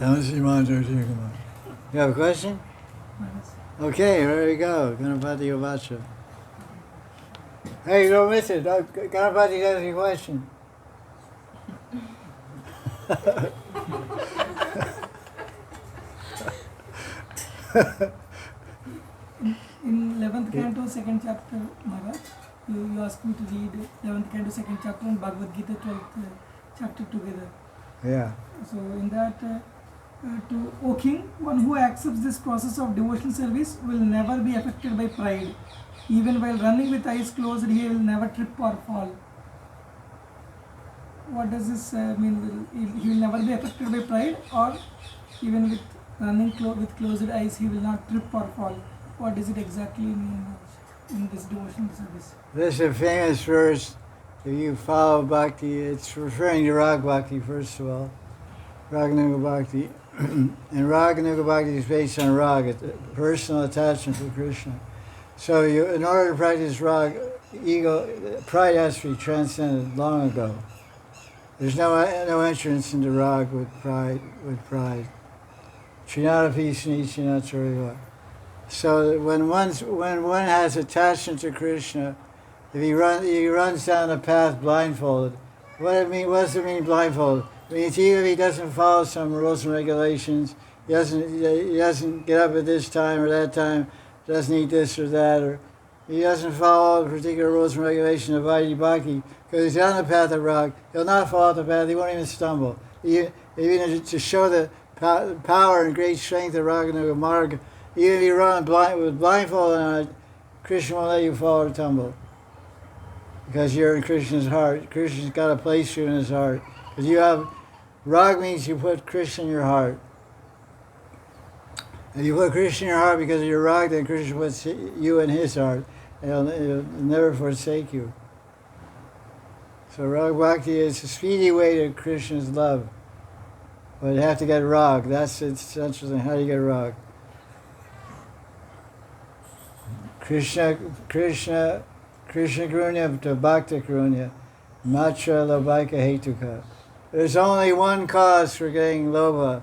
Tamasi mantra. You have a question? Okay, there you go. Ganapati Uvacha. Hey, don't miss it. Ganapati has a question. In 11th canto, 2nd chapter, Maharaj, you asked me to read 11th canto, 2nd chapter and Bhagavad Gita, 12th chapter together. Yeah. So in that, to O King, one who accepts this process of devotional service will never be affected by pride. Even while running with eyes closed, he will never trip or fall. What does this mean? He will never be affected by pride, or even with running with closed eyes, he will not trip or fall. What does it exactly mean in this devotional service? This is a famous verse. If you follow Bhakti, it's referring to Rag Bhakti, first of all. Raganuga Bhakti. And Raganuga Bhakti is based on Rag, personal attachment to Krishna. So in order to practice Rag, pride has to be transcended long ago. There's no entrance into Rag with pride. Trinadapi Snichinachariva. So when one has attachment to Krishna, if he runs down the path blindfolded, what does it mean blindfolded? It means even if he doesn't follow some rules and regulations, he doesn't get up at this time or that time, doesn't eat this or that, or he doesn't follow particular rules and regulations of Vaidhi Bhakti, because he's on the path of Rag, he'll not fall off the path, he won't even stumble. Even to show the power and great strength of Raganuga Marga, even if you run with blindfold on it, Krishna won't let you fall or tumble. Because you're in Krishna's heart. Krishna's got a place for you in his heart. Because Rag means you put Krishna in your heart. If you put Krishna in your heart because of your Rag, then Krishna puts you in his heart. And he'll never forsake you. So Rag Bhakti is a speedy way to Krishna's love. But you have to get Rag. That's the essential thing. How do you get Rag? Krishna Karunya to Bhakta Karunya, Matra Lobaika Hetuka. There's only one cause for getting Lobha,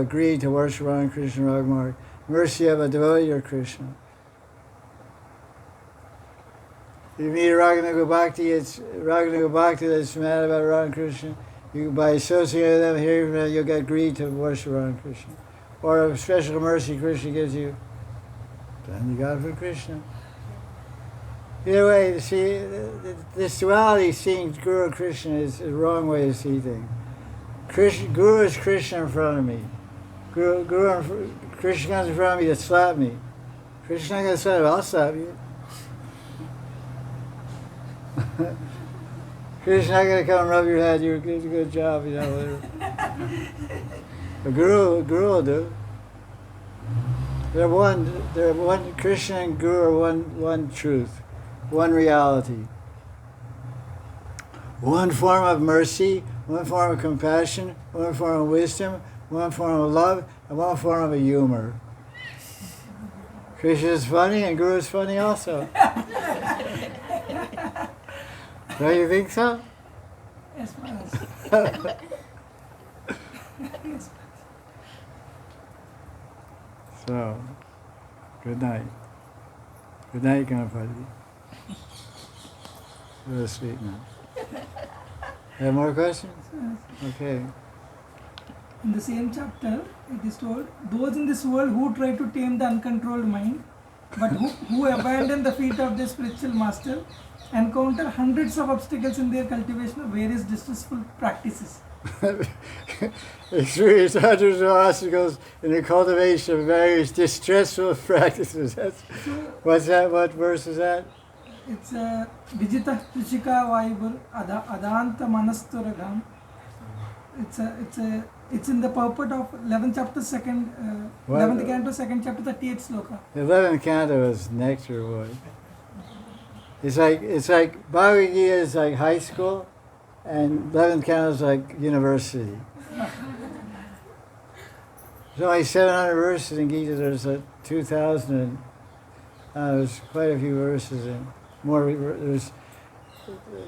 greed to worship Ram Krishna Ragmarg, mercy of a devotee or Krishna. If you meet a Raganuga Bhakti, it's Raganuga Bhakti that's mad about Ram Krishna. By associating with them, hearing from them, you'll get greed to worship Ram Krishna. Or a special mercy Krishna gives you, then you got it from Krishna. Either way, see, this duality, seeing Guru and Krishna, is a wrong way to see things. Guru is Krishna in front of me. Krishna comes in front of me to slap me. Krishna not going to slap me, I'll slap you. Krishna not going to come and rub your head, you did a good job, whatever. But Guru will do. They're one, Krishna and Guru are one truth, one reality. One form of mercy, one form of compassion, one form of wisdom, one form of love, and one form of humor. Krishna is funny and Guru is funny also. Don't you think so? Yes, Maharaj. Yes. So, good night. Good night, Ganapati. Go to sleep now. Have more questions? Okay. In the same chapter, it is told, those in this world who try to tame the uncontrolled mind, but who abandon the feet of their spiritual master, encounter hundreds of obstacles in their cultivation of various distressful practices. Experience hundreds of obstacles in the cultivation of various distressful practices. What's that? What verse is that? It's Vijita Tushika Vaibur Adanta Manasturagam. It's in the purport of 11th chapter 2nd 11th canto 2nd chapter 38th sloka. The 11th canto is nectar wood. It's like Bhagavad Gita is like high school, and 11th canto is like university. There's only 700 verses in Gita. There's 2,000. There's quite a few verses in. More. There's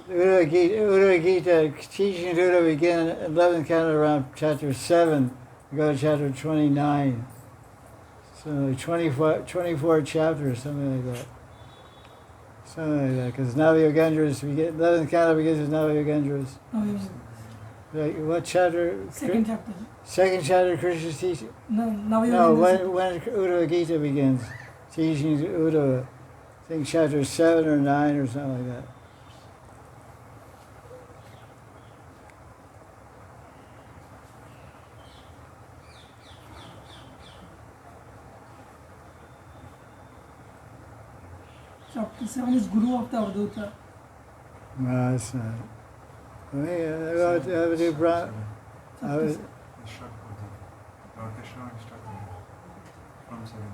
Uddhava Gita teaching Uddhava begin in 11th canto around chapter 7 We go to chapter 29. So like 24 chapters, something like that. Something like that. Because Navayogendras, we get 11th canto begins with Navayogendras. Oh, yes. Like what chapter? Second chapter. Second chapter, Krishna's teaching. No, now you No, when Uddhava Gita begins, teaching Uddhava. I think chapter 7 or 9 or something like that. Chapter 7 is Guru of the Avadhuta. No, that's not. I mean, I would do I would, From 7.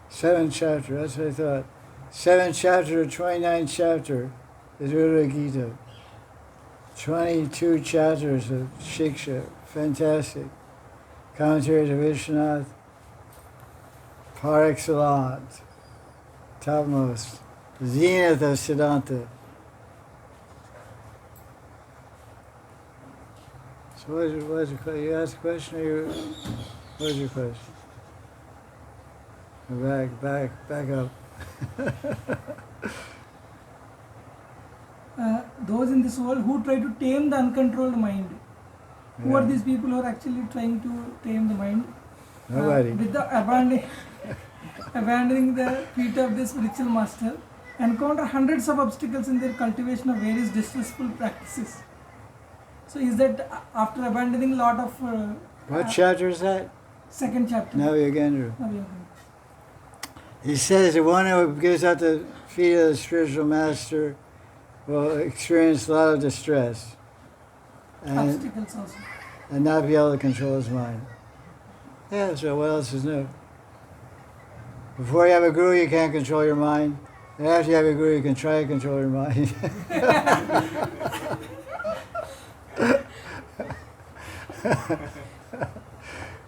7th chapter, that's what I thought. 7th chapter, 29th chapter is Uddhava Gita. 22 chapters of Shiksha, fantastic. Commentary to Vishwanath, par excellence, topmost, zenith of Siddhanta. So what was your question? You asked a question or what was your question? Back up. Those in this world who try to tame the uncontrolled mind. Who are these people who are actually trying to tame the mind? Nobody. With the abandoning the feet of this spiritual master, encounter hundreds of obstacles in their cultivation of various distressful practices. So is that after abandoning a lot of... What chapter is that? Second chapter. Navayogendra. He says the one who gives out the feet of the spiritual master will experience a lot of distress Obstacles also. and not be able to control his mind. Yeah, so what else is new? Before you have a guru, you can't control your mind. And after you have a guru, you can try to control your mind.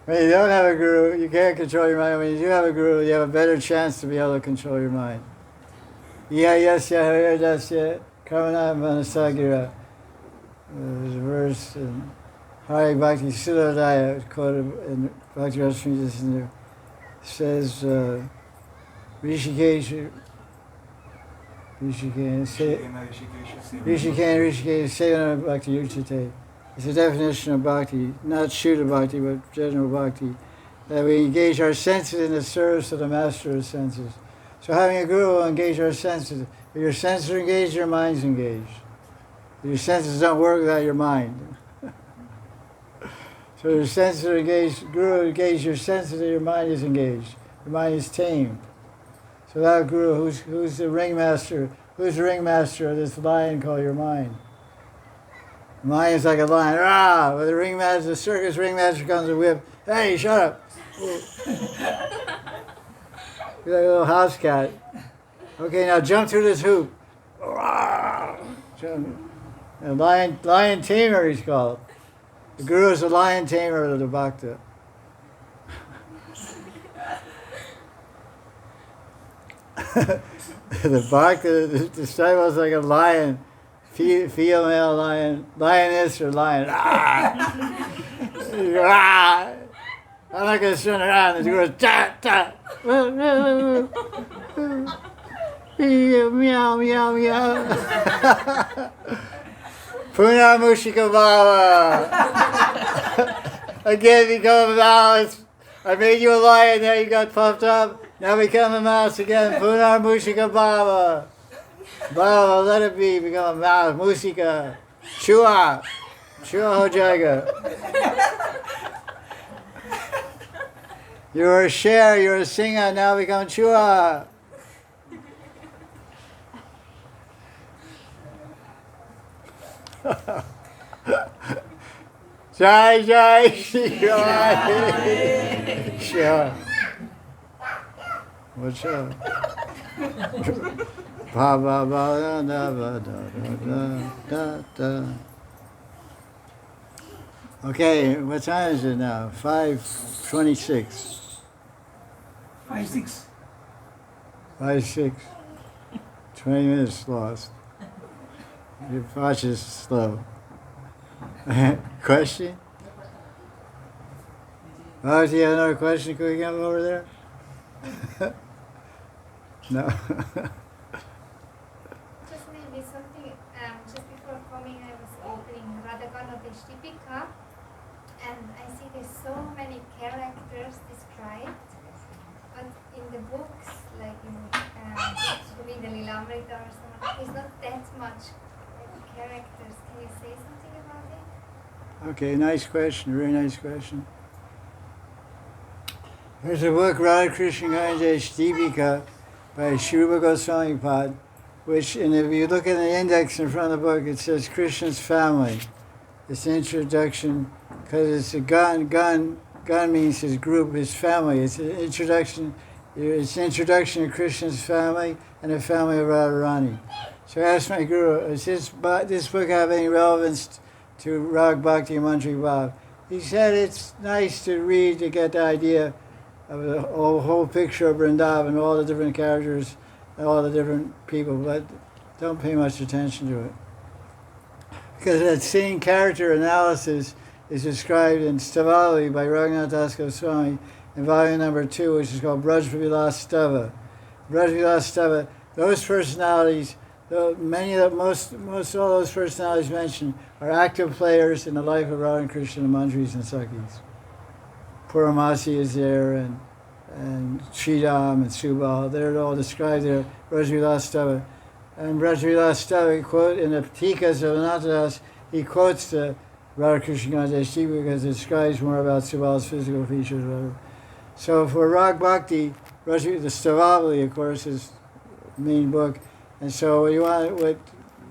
When you don't have a guru, you can't control your mind. When you do have a guru, you have a better chance to be able to control your mind. Yasya haridasya karana manasagira. There's a verse in Hari Bhakti Sudodaya, quoted in Bhakti Rasamrita. It says, Rishikesh, Sevana Bhakti Uchate. It's a definition of bhakti, not Shuddha bhakti, but general bhakti, that we engage our senses in the service of the master of the senses. So having a guru will engage our senses. If your senses are engaged, your mind's engaged. If your senses don't work without your mind. So your senses are engaged, guru engaged your senses, and your mind is engaged. Your mind is tamed. So that guru, who's the ringmaster? Who's the ringmaster of this lion called your mind? Mind is like a lion. Rah! But the circus ringmaster comes and whip. Hey, shut up! You're like a little house cat. Okay, now jump through this hoop. Rah! A lion tamer, he's called. The guru is the lion tamer of the bhakta. The bhakta, the disciple is like a lion. Female lion, lioness or lion. Ah! Ah! I'm not going to turn around. The guru goes, ta, ta. Meow, meow, meow. Puna Mushika Baba. Again, become a mouse. I made you a lion, now you got puffed up. Now become a mouse again. Puna Mushika Baba. Baba, let it be, become a mouse. Musika. Chua. Chua Hojaga. You're a share, you're a singer, now become Chua. Jaya Jaya Sri Radhe. Sure. What's up? Ba ba ba da da da da da. Okay, what time is it now? 5:26. 5-6. 5-6. 20 minutes lost. Your watch is slow. Question? Oh, do you have another question? Could we get him over there? No. Just maybe something, just before coming I was opening Radha Kunda and I see there's so many characters described, but in the books, like in the Lilamrita or something, there's not that much characters. Can you say something about it? Okay, nice question, very nice question. There's a book, Radha Krishna Gangesh Deepika, by Shruva Goswami Pad, which, and if you look at the index in front of the book, it says Krishna's family. It's an introduction, because it's a Gan means his group, his family. It's an introduction to Krishna's family and the family of Radharani. So I asked my guru, does this book have any relevance to Rag Bhakti and Manjari Bhav? He said it's nice to read to get the idea of the whole picture of Vrindavan, all the different characters, and all the different people, but don't pay much attention to it. Because that same character analysis is described in Stavali by Raghunath Das Goswami in volume number 2, which is called Braj Vilas Stava. Braj Vilas Stava, those personalities, most all those personalities mentioned are active players in the life of Radha and Krishna, and Manjaris and Sakhis. Puramasi is there, and Sridham and Subal, they're all described there, Braj Vilas Stava. And Braj Vilas Stava, quote, in the Tikas of Anantadas, he quotes the Radha Krishna Gangesh because it describes more about Subal's physical features, whatever. So for Rag Bhakti, the Stavali, of course, is the main book. And so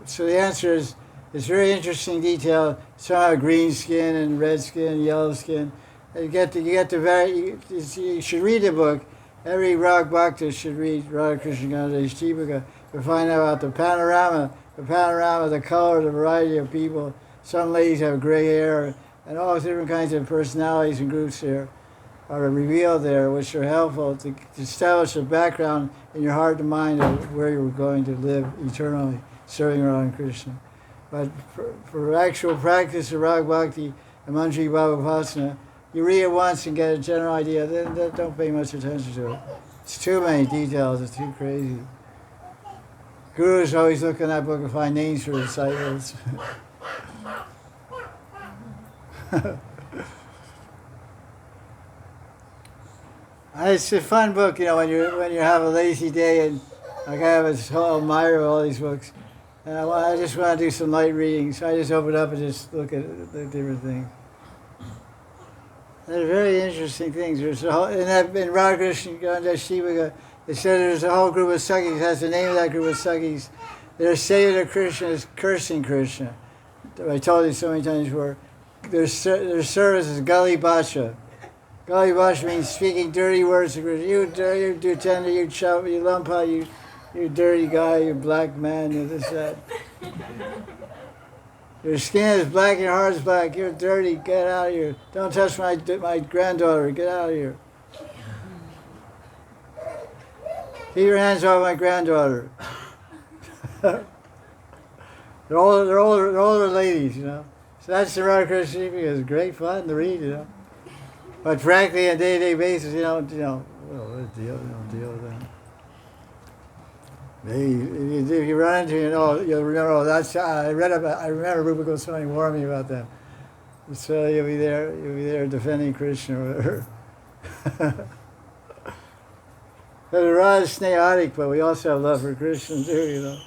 so the answer is, it's very interesting detail. Some have green skin and red skin, yellow skin. You should read the book. Every Rag Bhakta should read Radha Krishna Gangesh Deepika to find out about the panorama, the color, the variety of people. Some ladies have gray hair, and all different kinds of personalities and groups there are revealed there, which are helpful to establish a background in your heart and mind of where you're going to live eternally, serving Radha Krishna. But for actual practice of Rag Bhakti and Manjari Bhavapasana, you read it once and get a general idea, then don't pay much attention to it. It's too many details, it's too crazy. Guru's always look in that book to find names for disciples. It's a fun book, when you have a lazy day, and like I have a whole admire of all these books, and I just want to do some light reading, so I just open it up and just look at the different things. They're very interesting things. There's a whole, in Radha Krishna Gangesh Deepika, it said there's a whole group of Sakhis. That's the name of that group of Sakhis. Their savior to Krishna is cursing Krishna. I told you so many times before. Their service is Gali Basha. Gali Basha means speaking dirty words to Krishna. You dirty, you dutender, you chub, you lumpa, you dirty guy, you black man, you this, that. Your skin is black, your heart is black, you're dirty, get out of here. Don't touch my granddaughter, get out of here. Keep your hands off my granddaughter. they're older ladies, So that's the Radha Krishna Deepika. It's great fun to read, But frankly, on a day-to-day basis, well, what a deal, deal with that. If you run into, you'll remember. I remember Rupa Goswami warned me about that. So you'll be there defending Krishna or whatever. But the Radha is snehadik, but we also have love for Krishna too,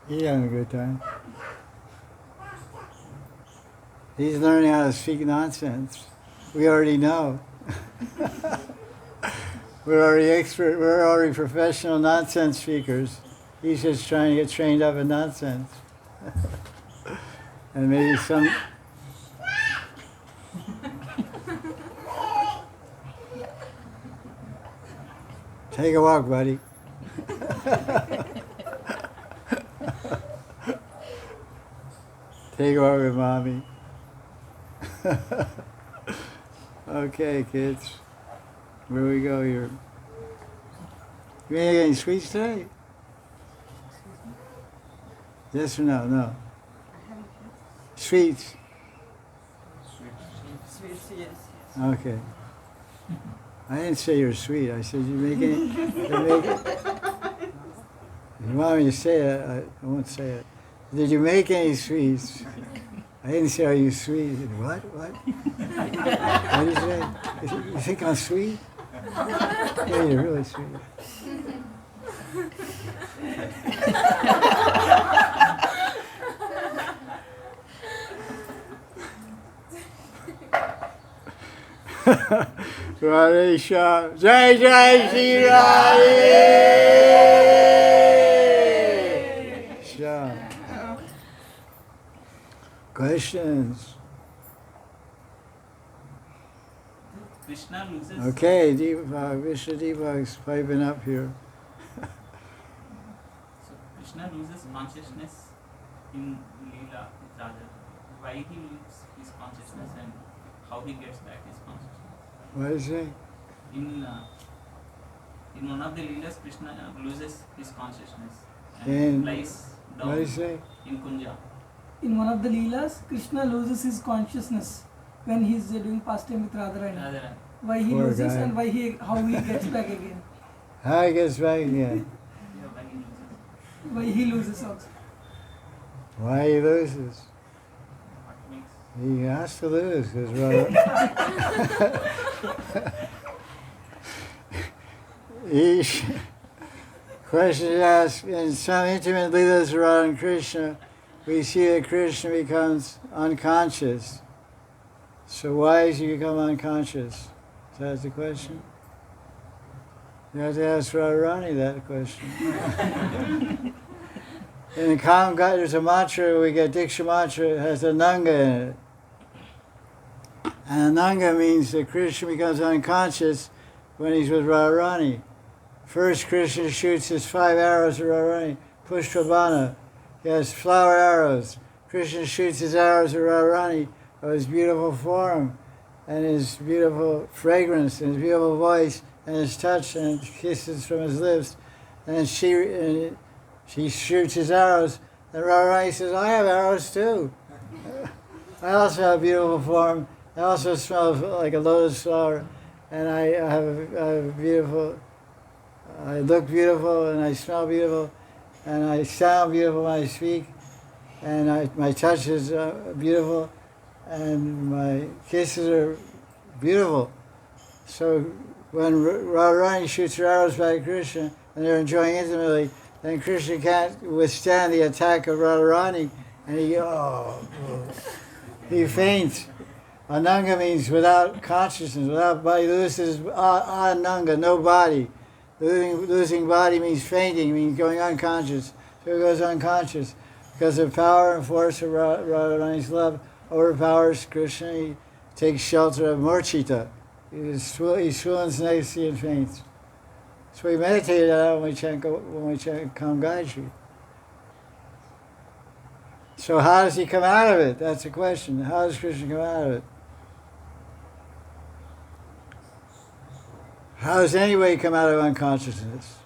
He's having a good time. He's learning how to speak nonsense. We already know. We're already expert. We're already professional nonsense speakers. He's just trying to get trained up in nonsense. And maybe some... Take a walk, buddy. Take over, mommy. Okay, kids. Where we go here? You make any sweets today? Yes or no? No. Sweets. Sweets, yes. Okay. I didn't say you're sweet. I said you make any. You make it. If you want me to say it, I won't say it. Did you make any sweets? I didn't say, are you sweet? He said, what? What? What did you say? You think I'm sweet? Yeah, you're really sweet. Radhe Shyam. Jaya Jaya Sri Radhe. Shyam. Questions? Krishna loses. Okay, Vishnu Deepak's piping up here. So Krishna loses consciousness in Leela with Radha. Why he loses his consciousness and how he gets back his consciousness. What is it? In one of the Leelas, Krishna loses his consciousness In- and lies down What is it? in Kunja. In one of the Leelas, Krishna loses his consciousness when he is doing pastime with Radharani. Radharani. Why he Poor loses guy. and how he gets back again. How he gets back again? Yeah, why he loses. Why he loses also. Why he loses? What makes He has to lose because question is asked, in some intimate leelas around Krishna, we see that Krishna becomes unconscious. So why does he become unconscious? Is that the question? You have to ask Radharani that question. In the Kamgata, there's a mantra, we get Diksha mantra, it has a Nanga in it. And Nanga means that Krishna becomes unconscious when he's with Radharani. First, Krishna shoots his 5 arrows at Radharani, Pushpabana. He has flower arrows. Krishna shoots his arrows at Radharani of his beautiful form and his beautiful fragrance and his beautiful voice and his touch and kisses from his lips. And she shoots his arrows, and Radharani says, I have arrows too. I also have a beautiful form. I also smell like a lotus flower, and I look beautiful, and I smell beautiful, and I sound beautiful when I speak, and my touch is beautiful, and my kisses are beautiful. So when Radharani shoots her arrows back at Krishna, and they're enjoying intimately, then Krishna can't withstand the attack of Radharani, and he faints. Ananga means without consciousness, without body. Loses ananga, no body. Losing body means fainting, means going unconscious. So he goes unconscious. Because the power and force of Radharani's love overpowers Krishna. He takes shelter of Murchita. He swoons next to and faints. So we meditate on that when we chant Kam Gayatri. So how does he come out of it? That's the question. How does Krishna come out of it? How does anybody come out of unconsciousness?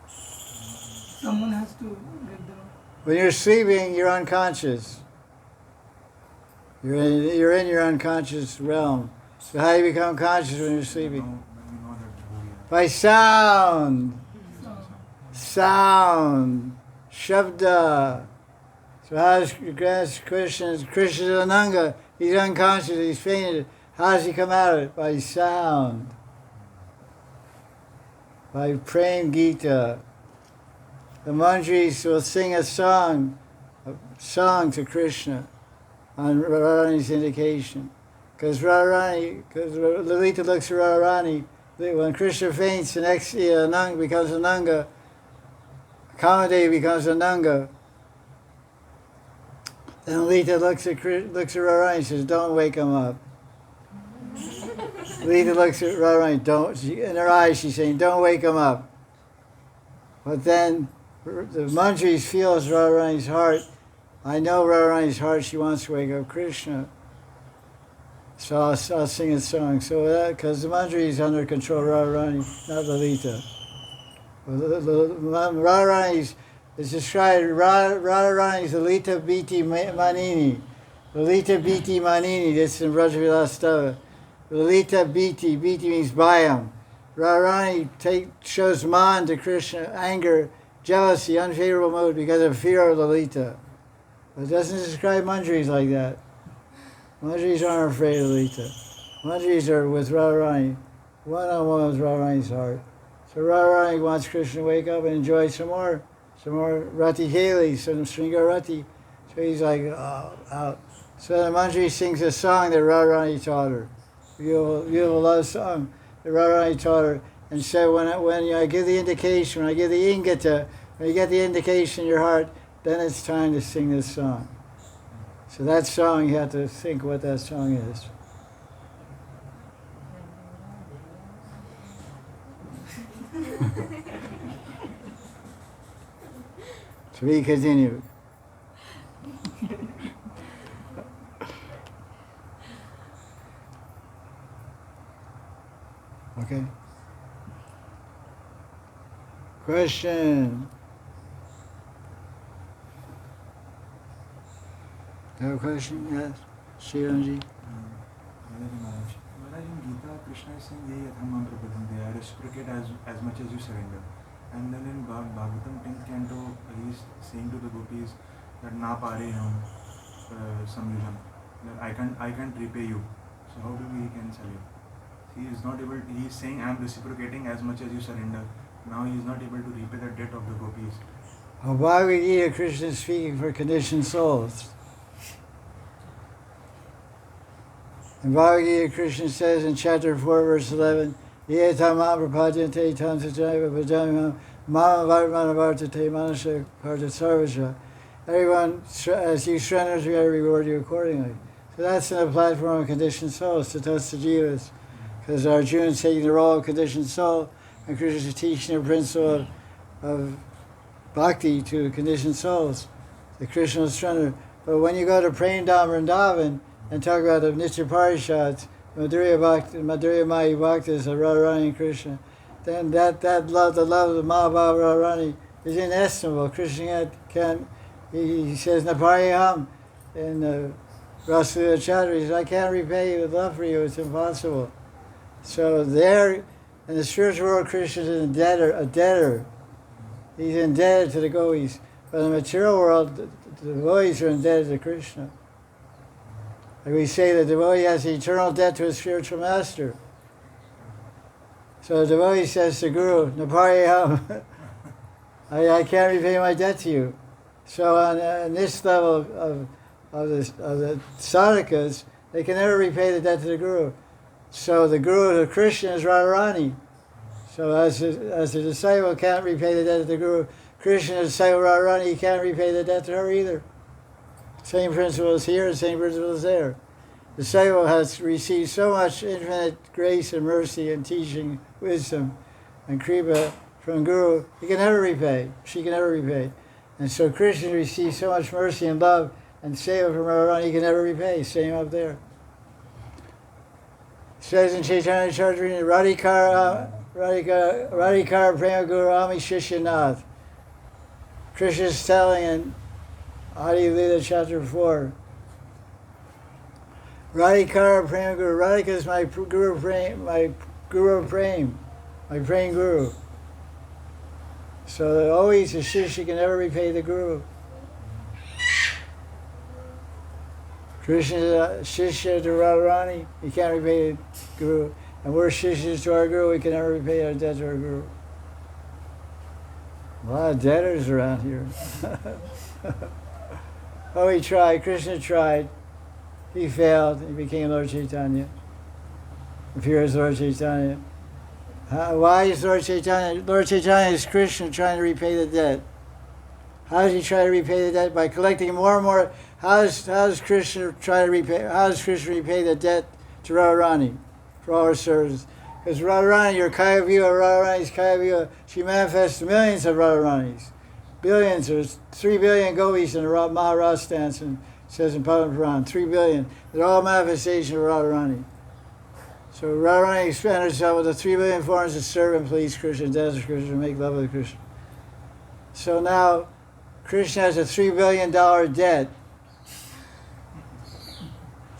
Someone has to get them. When you're sleeping, you're unconscious. You're in your unconscious realm. So how do you become conscious when you're sleeping? By sound. Sound. Shabda. So how does Krishna's Ananga? He's unconscious, he's fainted. How does he come out of it? By sound. By Prem Gita. The Manjaris will sing a song to Krishna on Radharani's indication. Because Lalita looks at Radharani, when Krishna faints, the next Ananga becomes Ananga. Kamadevi becomes Ananga. Then Lalita looks at Radharani and says, don't wake him up. Lalita looks at Radharani, in her eyes she's saying, don't wake him up. But then the Manjaris feels Radharani's heart I know Radharani's heart, she wants to wake up Krishna. So I'll sing a song. So because the manjari is under control of Radharani, not Lalita. Radharani's is described, Radharani's Lalita Biti Manini. Lalita Biti Manini, that's in Brajavilastava. Lalita Biti means Bhayam. Radharani shows man to Krishna, anger, jealousy, unfavorable mood because of fear of Lalita. But it doesn't describe manjaris like that. Manjaris aren't afraid of Lalita. Manjaris are with Radharani, one-on-one with Radharani's heart. So Radharani wants Krishna to wake up and enjoy some more Rati Keli, some Sringar Rati. So he's like, oh, out. So the manjari sings a song that Radharani taught her. Beautiful love song that Radharani taught her. And said, when I give the indication, when I give the ingata, when you get the indication in your heart, then it's time to sing this song. So that song, you have to think what that song is. To be continued. Okay. Question. You have a question? Yes. Shiranji. Maharaj, in Gita, Krishna is saying, Ye yatham prapadante, I reciprocate as much as you surrender. And then in Bhagavatam 10th canto, he is saying to the gopis that na pare hum samyujam, that I can't repay you. So how do we cancel it? He is not able. He is saying, I am reciprocating as much as you surrender. Now he is not able to repay the debt of the gopis. Bhagavad Gita, Krishna is speaking for conditioned souls. In Bhagavad Gita, Krishna says in chapter 4, verse 11, Ye tamam prapadyante tam sajaiva bhajamam mama varmana vartate manasya parta sarvasya. Everyone, as you surrender to me, I reward you accordingly. So that's in the platform of conditioned souls, tatastha jivas. Because Arjuna is taking the role of conditioned soul, and Krishna is teaching the principle of bhakti to conditioned souls, the Krishna surrender. But when you go to Premdam Vrindavan and talk about the Nitya Parishads, Madhurya Mayi Bhaktas of Radharani and Krishna, then that love, the love of the Mahabhava Radharani is inestimable. Krishna he says, Napariham in Rasulullah Chadra, he says, I can't repay you with love for you, it's impossible. So there, in the spiritual world, Krishna is a debtor. He's indebted to the gopis. But in the material world, the devotees are indebted to Krishna. Like we say, the devotee has an eternal debt to his spiritual master. So the devotee says to Guru, Napariham, I can't repay my debt to you. So on this level of the sadhakas, they can never repay the debt to the Guru. So the Guru of Krishna is Radharani. So as the disciple can't repay the debt to the Guru, Krishna is disciple Radharani, he can't repay the debt to her either. Same principle is here, same principle is there. The disciple has received so much infinite grace and mercy and teaching, wisdom, and kripa from Guru, he can never repay, she can never repay. And so Krishna receives so much mercy and love and seva from Radharani, he can never repay. Same up there. It says in Chaitanya Charitamrita, Radhikara Prema Guru Ami Shishanath. Krishna is telling in Adi Lila chapter 4. Radhikara Prema Guru. Radhika is my Guru of Prem, my praying Guru. So that always the Shishya can never repay the Guru. Krishna is a Shishya to Radharani, he can't repay the Guru. And we're Shishyas to our Guru, we can never repay our debt to our Guru. A lot of debtors around here. Oh, he tried, Krishna tried. He failed, he became Lord Chaitanya. Appears Lord Chaitanya. Why is Lord Chaitanya? Lord Chaitanya is Krishna trying to repay the debt. How does he try to repay the debt? By collecting more and more. How does Krishna repay the debt to Radharani for all her services? Because Radharani, your Kaya Viva, Radharani's Kaya Viva, she manifests millions of Radharanis. billions, there's 3 billion gopis in the Maharaj dance, and it says in Padma Puran, 3 billion. They're all manifestations of Radharani. So Radharani expanded herself with the 3 billion forms to serve and please Krishna, dance with Krishna, make love with Krishna. So now Krishna has a $3 billion debt.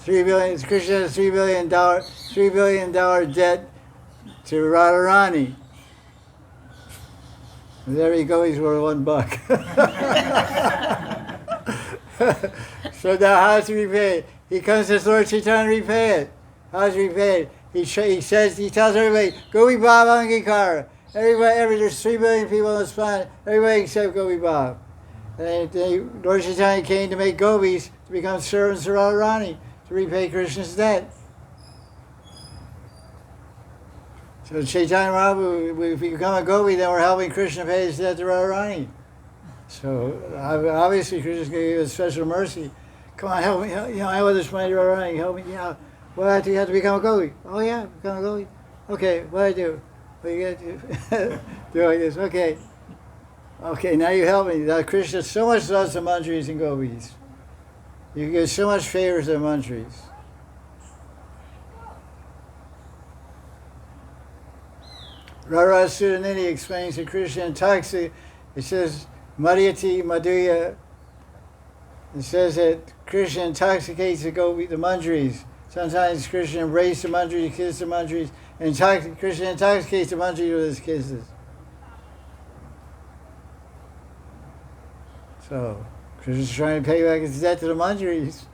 Krishna has a $3 billion debt to Radharani. There you go, he's worth $1. So now how does he repay it? He comes to Lord Chaitanya to repay it. How does he repay it? He tells everybody, Gopi Bhav Angikara. Everybody, there's 3 billion people on this planet, everybody except Gopi Bhav. And Lord Chaitanya came to make gopis to become servants of Radharani, to repay Krishna's debt. So Chaitanya Mahaprabhu, if we become a gopi, then we're helping Krishna pay his debt to Radharani. So obviously Krishna's going to give us special mercy. Come on, help me. I owe this money to Radharani. Help me. Yeah. Well, you have to become a gopi. Oh yeah, become a gopi. Okay, what do I do? What do you got to do? Do like this. Okay. Okay, now you help me. Now Krishna so much loves the manjaris and gopis. You give so much favors to the manjaris. Radha Sudanini explains that Krishna intoxicates. It says, Madhyati Madhuya. It says that Krishna intoxicates the manjaris. Sometimes Krishna embraces the manjaris, kisses the manjaris, and Krishna intoxicates the manjaris with his kisses. So, Krishna's trying to pay back his debt to the manjaris.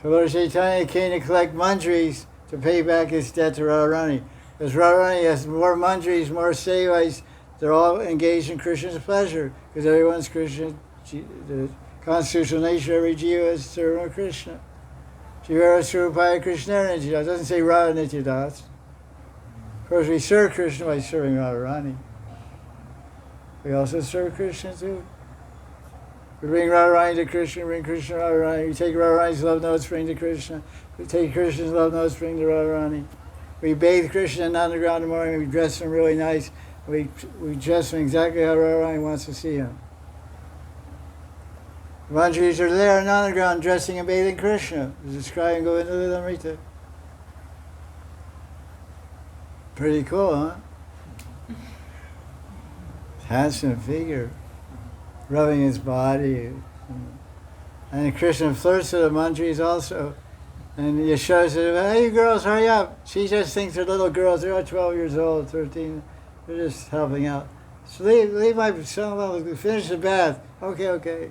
So Lord Chaitanya came to collect manjaris to pay back his debt to Radharani. Because Radharani has more manjaris, more sevais, they're all engaged in Krishna's pleasure. Because everyone's Krishna, the constitutional nature of every jiva is servant of Krishna. Jivara Surupaya Krishna Nityadas. It doesn't say Radha Nityadas. Of course, we serve Krishna by serving Radharani. We also serve Krishna too. We bring Radharani to Krishna, bring Krishna to Radharani. We take Radharani's love notes, bring to Krishna. We take Krishna's love notes, bring to Radharani. We bathe Krishna in the underground in the morning. We dress him really nice. We dress him exactly how Radharani wants to see him. The manjaris are there in the underground dressing and bathing Krishna. It's described in Govinda Lamrita. Pretty cool, huh? Handsome figure, rubbing his body. And Krishna flirts with the manjaris also. And Yashoda said, hey, you girls, hurry up. She just thinks they're little girls. They're all 12 years old, 13. They're just helping out. So leave my son alone. Finish the bath. Okay.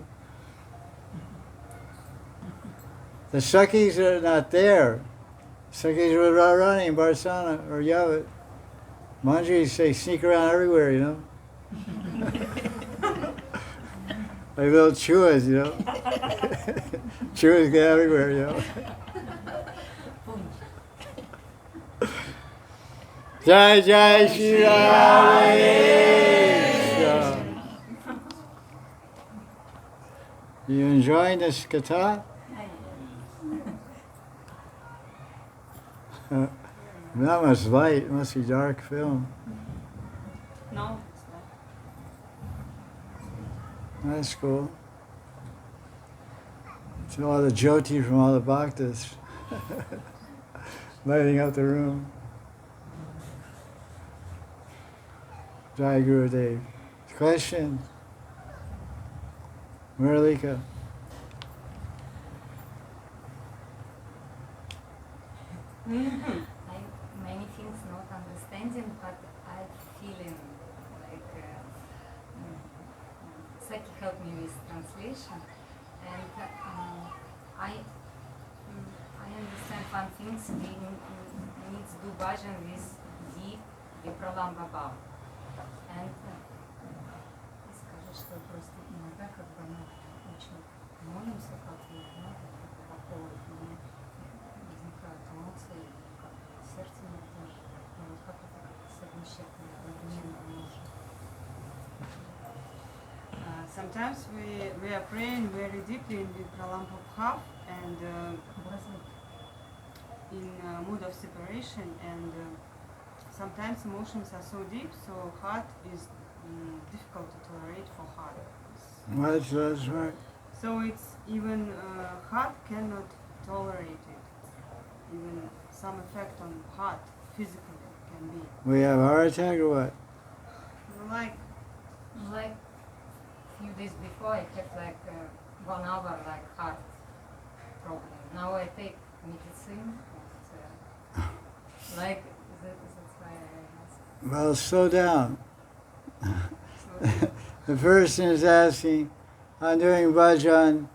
The Sakis are not there. Sakis are with Radharani and Barsana or Yavat. Manjaris, they sneak around everywhere, you know. Like little chuas, you know. Chuas get everywhere, you know. Jaya Jaya Sri Radhe. You enjoying this katha? Not much light. It must be dark film. No. That's cool. It's all the jyoti from all the bhaktas lighting up the room. Jai Gurudev. Question? Muralika. Many things not understanding, but I feeling like Saki helped me with translation, and I understand one thing. We need to do bhajan with deep vipralamba bhav. And скажи, что просто иногда, когда мы очень молимся, как и по поводу возникают эмоции, как сердце иногда, как это совмещать одновременно можно. Sometimes we are praying very deeply in the Pralampa Bhav and in mood of separation, and sometimes emotions are so deep, so heart is difficult to tolerate for heart. That's right. So it's even heart cannot tolerate it. Even some effect on heart physically can be. We have a heart attack or what? Like Few days before I had like 1 hour like heart problem. Now I take medicine. Like that's why I asked. Well, slow down. The person is asking, I'm doing bhajan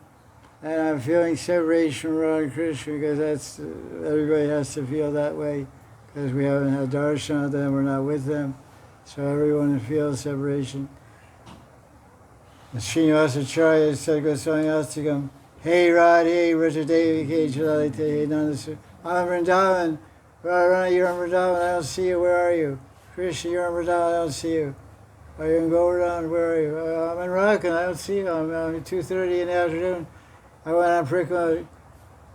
and I'm feeling separation from Radha Krishna because that's everybody has to feel that way because we haven't had darshan of them, we're not with them. So everyone feels separation. Srinivasacharya said, Goswami Astikam, Hey Radhe, Rajadevi Ke Chalalite, Hey Nandasu. I'm in Vrindavan. Radharani, you're in Vrindavan, I don't see you, where are you? Krishna, you're in Vrindavan, I don't see you. Are you in Govardhan, where are you? I'm in Radha Kunda, I don't see you. I'm 2:30 in the afternoon. I went on Parikramah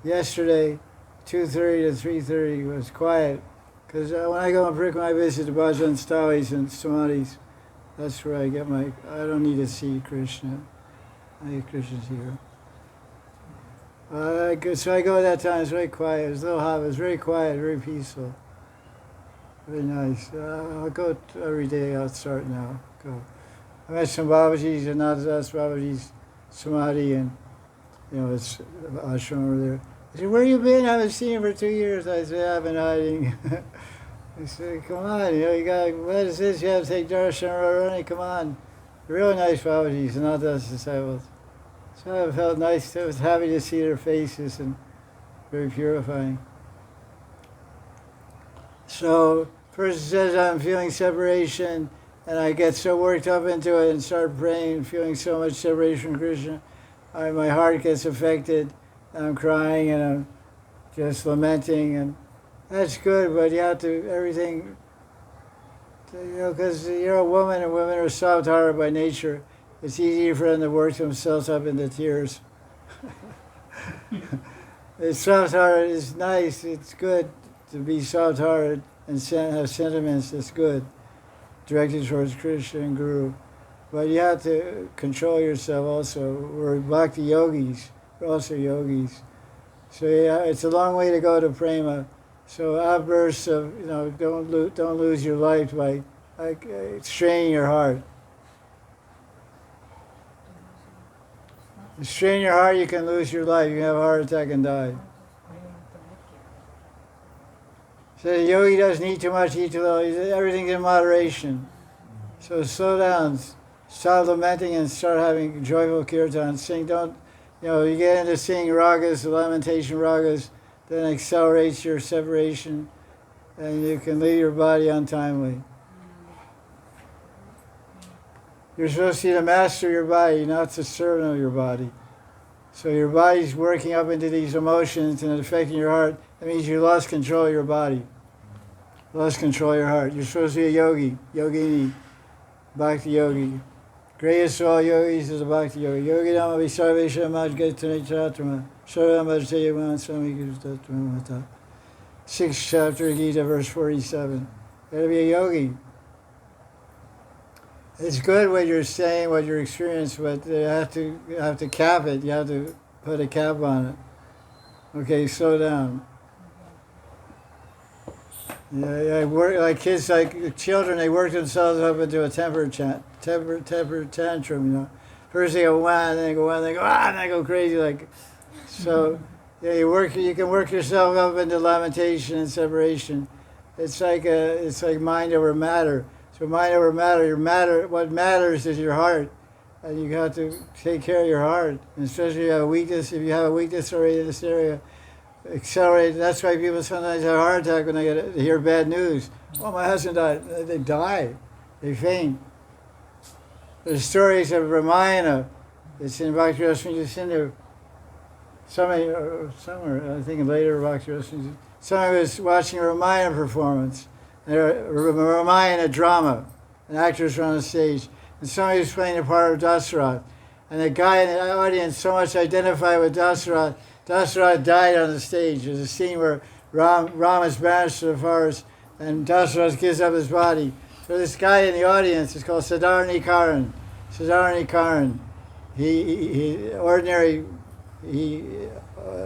yesterday, 2:30 to 3:30, it was quiet. Because when I go on Parikramah, I visit the bhajan stalis and samadhis. That's where I get my, I don't need to see Krishna. I get Krishna's here. So I go at that time, it's very quiet. It was a little hot, it was very quiet, very peaceful. Very nice. I'll go every day, I'll start now. Go. I met some Babajis and not that's Babaji's samadhi and, it's ashram over there. I said, where you been? I haven't seen you for 2 years. I said, I've been hiding. He said, come on, you got, what is this? You have to take darshan Radharani, come on. Really nice Babajis, and not those disciples. So I felt nice, I was happy to see their faces and very purifying. So, person says, I'm feeling separation, and I get so worked up into it and start praying, feeling so much separation from Krishna. My heart gets affected, and I'm crying, and I'm just lamenting, and that's good, but you have to, everything, because you're a woman and women are soft-hearted by nature. It's easy for them to work themselves up into tears. It's soft-hearted, it's nice, it's good to be soft-hearted and have sentiments, that's good, directed towards Krishna and Guru. But you have to control yourself also. We're bhakti yogis, we're also yogis. So yeah, it's a long way to go to prema. So outbursts of, don't lose your life by straining your heart. You strain your heart, you can lose your life. You can have a heart attack and die. So the yogi doesn't eat too much, eat too little. Everything's in moderation. So slow down, stop lamenting and start having joyful kirtan. Sing, you get into singing ragas, the lamentation ragas, then accelerates your separation, and you can leave your body untimely. You're supposed to be the master of your body, not the servant of your body. So your body's working up into these emotions and affecting your heart. That means you lost control of your body. Lost control of your heart. You're supposed to be a yogi, yogini, bhakti yogi. Greatest of all yogis is a bhakti yogi. Yogi nama visarvesha majgatane chatrama. Sixth chapter Gita, verse 47. You got to be a yogi. It's good what you're saying, what you're experiencing, but you have to cap it. You have to put a cap on it. Okay, slow down. Yeah, I work like kids, like children. They work themselves up into a temper tantrum. First they go wah, then they go wah, then they go ah, then they go crazy So. Yeah, you can work yourself up into lamentation and separation. It's like mind over matter. So mind over matter, what matters is your heart. And you have to take care of your heart. And especially if you have a weakness, already in this area, accelerate. That's why people sometimes have a heart attack when they hear bad news. Oh, my husband died. They die. They faint. There's stories of Ramayana. It's in Bhakti Rasmita Sindhu. Somewhere, I think later, somebody was watching a Ramayana performance, a Ramayana drama, and actors were on the stage, and somebody was playing the part of Dasarath, and the guy in the audience so much identified with Dasarath died on the stage. There's a scene where Ram is banished to the forest, and Dasarath gives up his body, So this guy in the audience is called Sadarni Karan. Sadarni Karan.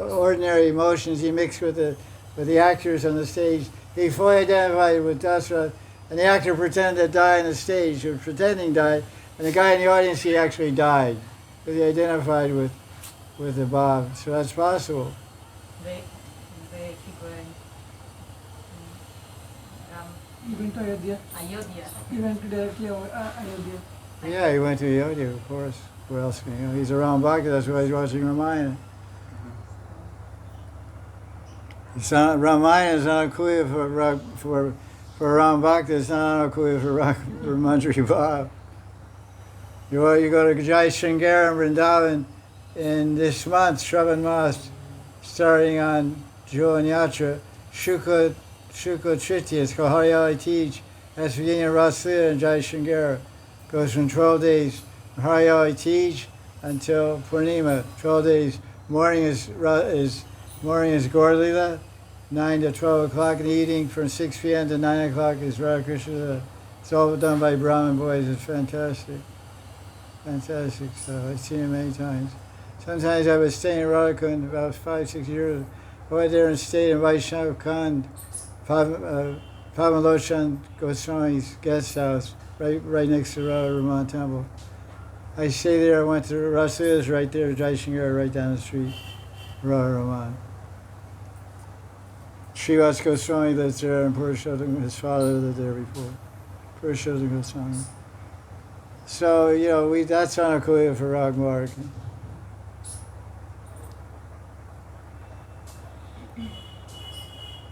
Ordinary emotions he mixed with the actors on the stage. He fully identified with Dasarath, and the actor pretended to die on the stage. He was pretending to die, and the guy in the audience, he actually died because he identified with the Bob. So that's possible. They keep going. He went to Ayodhya. Ayodhya. He went directly over Ayodhya. Yeah, he went to Ayodhya, of course. Where else can he go? He's around Bhakti, that's why he's watching Ramayana. Ramayana is not a kuya for Ram Bhakti, it's not a kuya for Manjari Bhav. You go to Jai Shringara and Vrindavan in this month, Shravan Mas, starting on Joan Yatra, Shukla Tritiya, it's called Hari Teej. That's the beginning of Raslila and Jai Shringara. Goes from 12 days Hari Teej until Purnima. 12 days. Morning is Gaur-lila, 9 to 12 o'clock in the evening. From 6 p.m. to 9 o'clock is Radha Krishna. It's all done by Brahmin boys. It's fantastic. Fantastic stuff. I've seen it many times. Sometimes I was staying in Radha Kunda about 5-6 years ago. I went there and stayed in Vaishnava Kand, Pamalochan Goswami's guest house, right next to Radha Raman Temple. I stayed there. I went to Rasila's right there, Jai Shringara, right down the street, Radha Raman. Srivas Goswami lives there, and Purushottam, his father lived there before. Purushottam Goswami. So, that's on a kuya for Ragmark.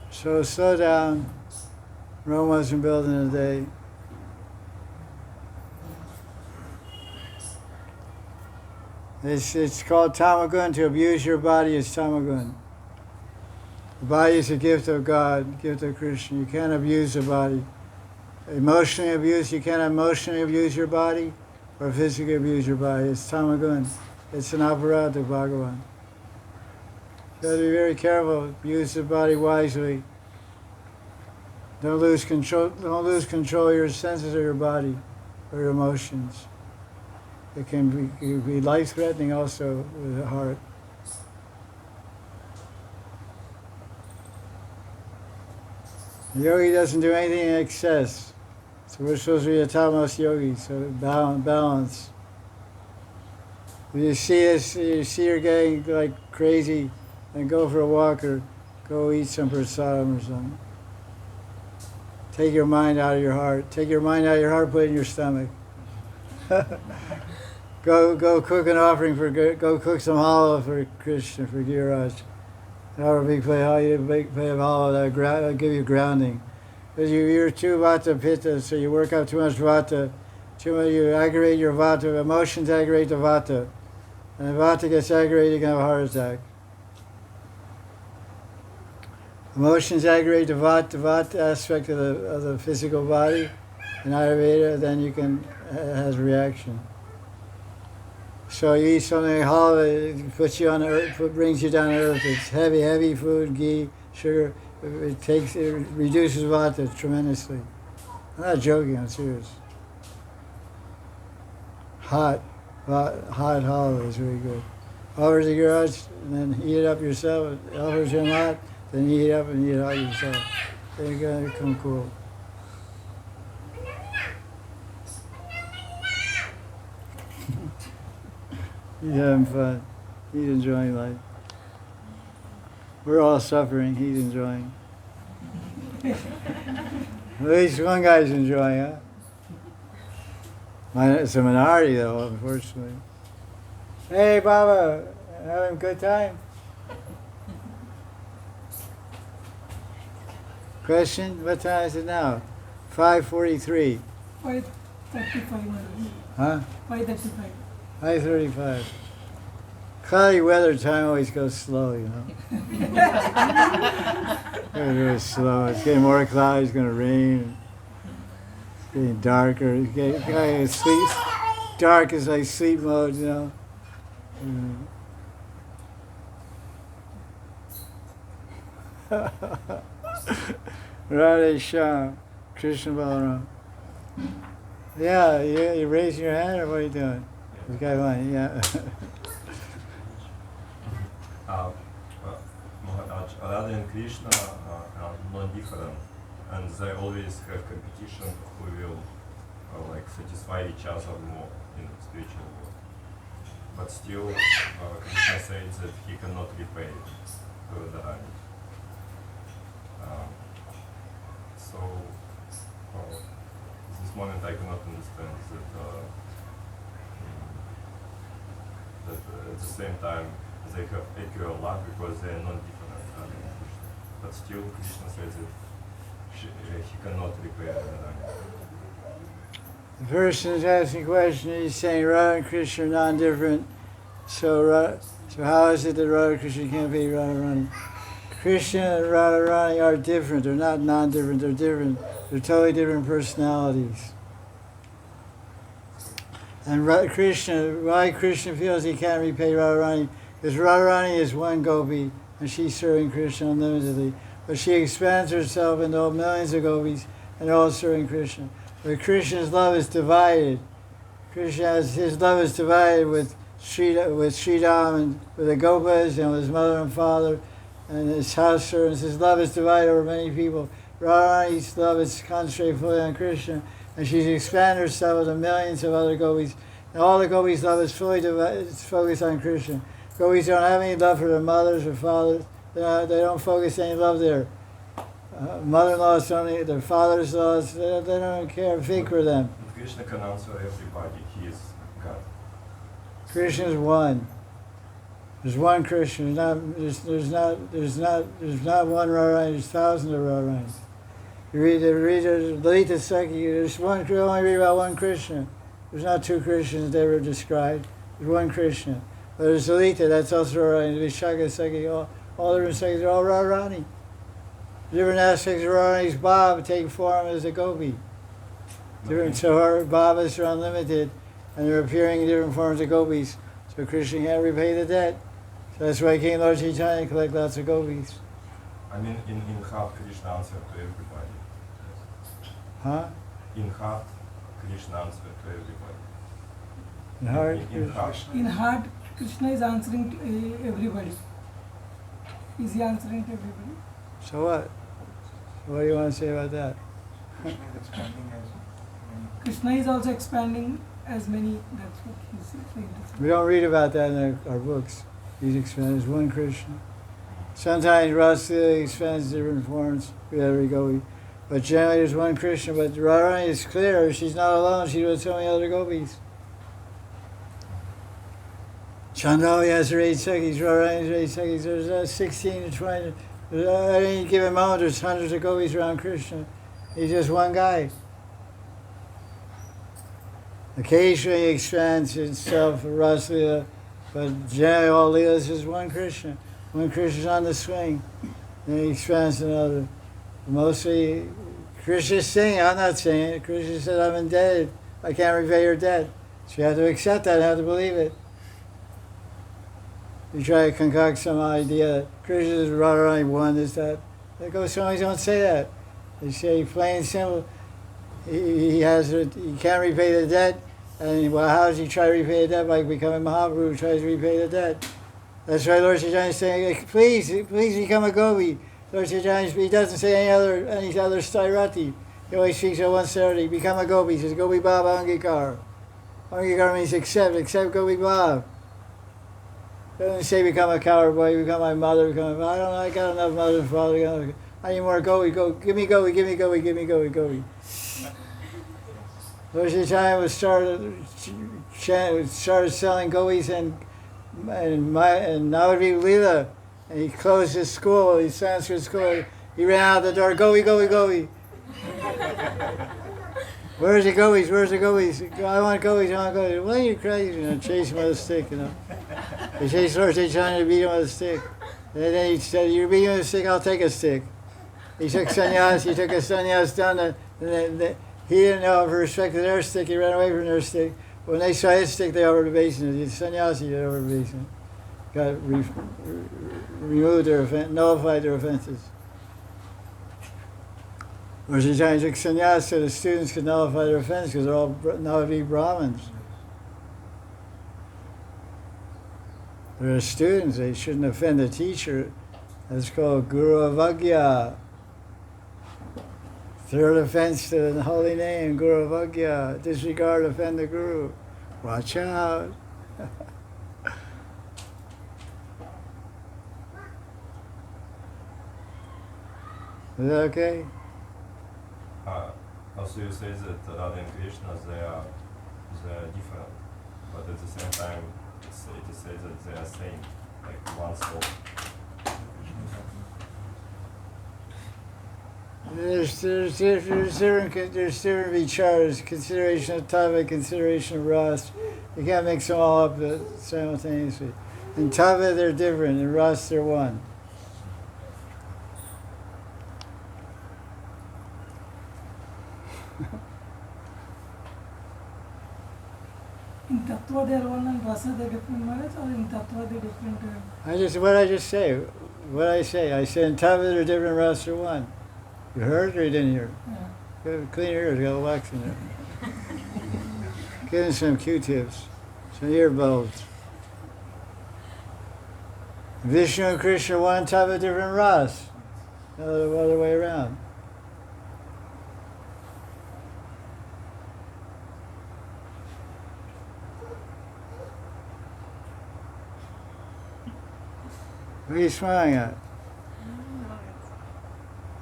So slow down. Rome wasn't built in a day. It's called tamagun. To abuse your body is tamagun. The body is a gift of God, gift of Krishna. You can't abuse the body. Emotionally abuse, you can't emotionally abuse your body or physically abuse your body. It's tamagun. It's an aparad of Bhagavan. You have to be very careful. Use the body wisely. Don't lose control of your senses or your body or your emotions. It can be life-threatening also with the heart. The yogi doesn't do anything in excess. So we're supposed to be a tamas yogi, so balance. If you see her getting like crazy, then go for a walk or go eat some prasadam or something. Take your mind out of your heart. Take your mind out of your heart, put it in your stomach. Go cook an offering go cook some halwa for Krishna, for Giriraj. Have a big plate of halwa, that'll give you grounding. Because you're too vata pitta, so you work out too much vata. You aggravate your vata, emotions aggravate the vata. And if vata gets aggravated, you can have a heart attack. Emotions aggravate the vata aspect of the physical body, and Ayurveda, then you can has a reaction. So you eat something like halwa, it puts you on earth, brings you down to earth. It's heavy food, ghee, sugar. It reduces vata tremendously. I'm not joking, I'm serious. Hot halwa is really good. Offer the garage, and then heat it up yourself. Offers him hot, then heat it up and eat it hot yourself. Then you're gonna become cool. He's having fun. He's enjoying life. We're all suffering. He's enjoying. At least one guy's enjoying, huh? It's a minority, though, unfortunately. Hey, Baba, having a good time? Question? What time is it now? 5:43. 5:35. Huh? 5:35. 5:35. Cloudy weather time always goes slow, you know. It goes slow. It's getting more cloudy. It's going to rain. It's getting darker. It's getting sleep. Dark is like sleep mode, you know. Radhe Shyam, Krishna Balaram. Yeah, you raising your hand or what are you doing? This guy won, yeah. Maharaj, Radha and Krishna are not different, and they always have competition who will satisfy each other more in spiritual world. But still, Krishna says that he cannot repay Radharani. So, at this moment I cannot understand that at the same time they have equal love because they are not different Radha and Krishna. But still, Krishna says that he cannot repay Radharani. The person is asking a question, he's saying Radha and Krishna are non-different, so how is it that Radha and Krishna can't be Radharani? Krishna and Radharani are different, they're not non-different, they're different, they're totally different personalities. And Krishna, why Krishna feels he can't repay Radharani, because Radharani is one gopi, and she's serving Krishna unlimitedly, but she expands herself into millions of gopis, and they're all serving Krishna. But Krishna's love is divided. His love is divided with Sridham and with the Gopas and with his mother and father and his house servants. His love is divided over many people. Radharani's love is concentrated fully on Krishna, and she's expanded herself into millions of other gopis. And all the gopis' love is fully divided, it's focused on Krishna. Gopis don't have any love for their mothers or fathers. They don't focus any love there. Mother-in-laws, their fathers-in-laws, they don't care, fake for them. Krishna can answer everybody. He is God. Krishna is one. There's one Krishna. There's not one Radharani. There's thousands of Radharanis. You read the Lalita Sakhi. There's one. You only read about one Krishna. There's not two Krishnas ever described. There's one Krishna. But there's Lalita. That's also Radharani. Vishaka Sakhi. All the different Sakhis are all Radharani. Different aspects of Radharani's Bhava take form as a gopi. Different, so her Bhavas are unlimited, and they're appearing in different forms of gopis. So Krishna can't repay the debt. So that's why King Lord Chaitanya collect lots of gopis. I mean, in heart, Krishna answered to everybody. Huh? In heart, Krishna answered to everybody. In heart? In heart, Krishna is answering to everybody. Is he answering to everybody? So what? What do you want to say about that? Krishna is also expanding as many, that's what he's saying. We don't read about that in our books. He's expanded as one Krishna. Sometimes Rasa expands different forms with every gopi. But generally there's one Krishna. But Radharani is clear, she's not alone, she's with so many other gopis. Chandali has her 8 Sakhis, Radharani has her 8 Sakhis. There's 16 to 20. At any given moment, there's hundreds of gopis around Krishna. He's just one guy. Occasionally he expands himself for Raslila, but generally all Leelas is one Krishna. One Krishna's on the swing, then he expands another. Mostly, Krishna's saying, I'm not saying it. Krishna said, I'm indebted. I can't repay your debt. So you have to accept that, you have to believe it. You try to concoct some idea, Krishna is Radharani one, this, that. The Goswamis don't say that. They say plain and simple, he can't repay the debt, and well, how does he try to repay the debt? By becoming Mahaprabhu, tries to repay the debt. That's why Lord Chaitanya is saying, please become a gopi. Lord Chaitanya, he doesn't say any other stairati. He always speaks of one stairati. Become a gopi. He says, Gopi Baba Angikar. Angikar means accept Gopi Baba. Doesn't say become a coward boy, become my mother, I don't know, I got enough mother and father, I need more gopi, give me gopi. Lord Chaitanya started selling gopis and Navadvip Leela, and he closed his school, his Sanskrit school, he ran out the door, gopi. Where's the gopis? I want gopis. Well, you're crazy, chase him with a stick, They chased Lord Chaitanya to beat him with a stick. And then he said, you're beating him with a stick, I'll take a stick. He took a sannyas down he didn't know for respect to their stick, he ran away from their stick. When they saw his stick, they over the basin. The sannyasi did over the basin. Removed their offense, nullified their offenses. Or sometimes he took sannyas so the students could nullify their offense because they're all now be Brahmins. They're students, they shouldn't offend the teacher. That's called Guru Avagya. Third offense to the holy name, Guru Avagya. Disregard, offend the Guru. Watch out. Is that okay? Also, you say that Radha and Krishna they are different, but at the same time it is said that they are same, like one soul. There's different vicharas, consideration of Tava, consideration of Ras. You can't mix them all up simultaneously. In Tava they're different, in Ras they're one. In Tattva they are one and Rasa they are different, Maharaj, or in Tattva they are different? What I just say? What I say? I said in Tava they're different, Ras they're one. You heard or you didn't hear? Yeah. Clean your ears, got a wax in there. Give them some Q-tips, some earbuds. Vishnu and Krishna are one type of different Ras. The other way around. What are you smiling at?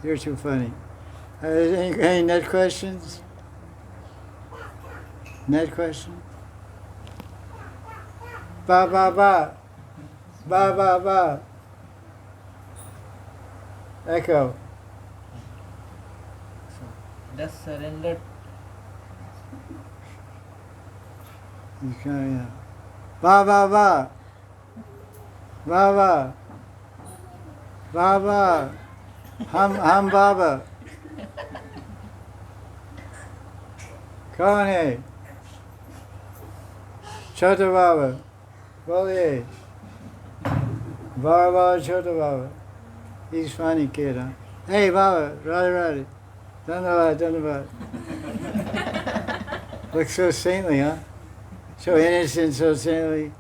You're too funny. Any net questions? Net question? Ba ba ba. Ba ba ba. Echo. Does surrender He's coming out. Ba ba ba. Ba ba. Ba ba. Ham Baba. कौन है? छोटा बाबा बोलिए. Baba Chota Baba. He's funny kid, huh? Hey Baba, Radha. Dhanavad. Looks so saintly, huh? So innocent, so saintly.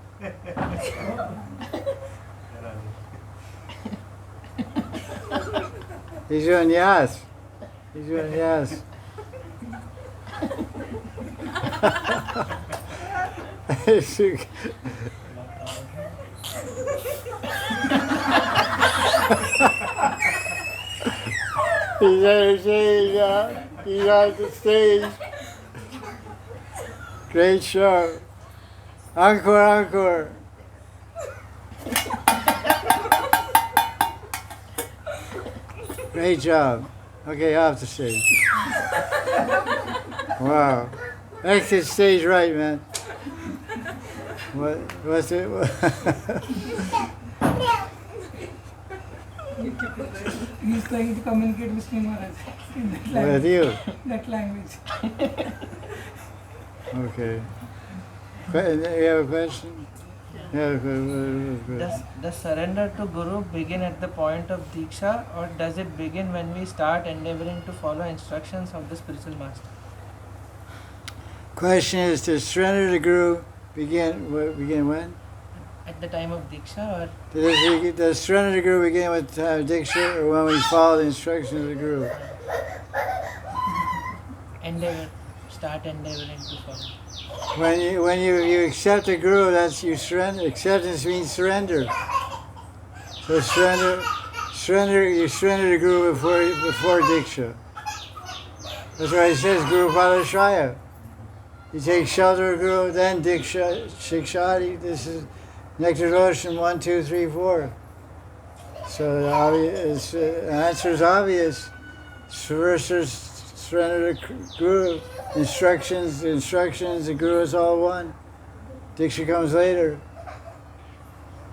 He's doing yes. He's doing yes. He's entertaining, huh? He's on the stage. Great show. Encore, encore. Great job. Okay, off the stage. Wow. Exit stage right, man. What's it? He's trying to communicate with me, Maharaj. In that language. With you? That language. Okay. You have a question? Yeah. Does surrender to Guru begin at the point of Diksha, or does it begin when we start endeavoring to follow instructions of the spiritual master? Question is, does surrender to Guru begin when? At the time of Diksha, or Does surrender to Guru begin with Diksha, or when we follow the instructions of the Guru? start endeavoring to follow? When you accept the Guru, that's you surrender. Acceptance means surrender. So you surrender to Guru before Diksha. That's why it says Guru Padashraya. You take shelter of Guru, then Diksha, Shikshadi. This is Nectar Ocean 1, 2, 3, 4. So the answer is obvious. First surrender to Guru. Instructions, the Guru is all one. Diksha comes later.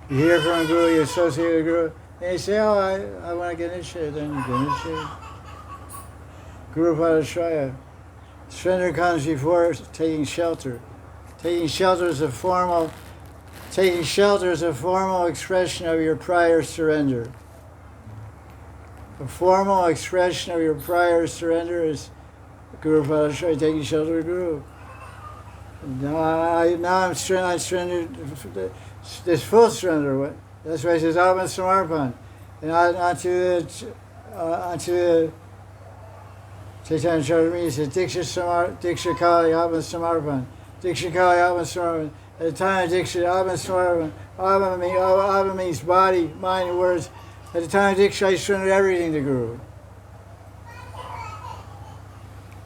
You hear from a Guru, you associate with a Guru, and you say, oh, I want to get initiated, then you get initiated. Guru Padashraya. Surrender comes before taking shelter. Taking shelter is a formal expression of your prior surrender. A formal expression of your prior surrender is Guru Padashray, taking shelter of Guru. I'm surrendered, this full surrender. That's why it says Atma Samarpan. And onto the Chaitanya Charitamrita, it says Diksha Kali Atma Samarpan. Diksha Kali Atma Samarpan. At the time of Diksha, Atma Samarpan. Atma means body, mind, and words. At the time of Diksha, I surrendered everything to Guru.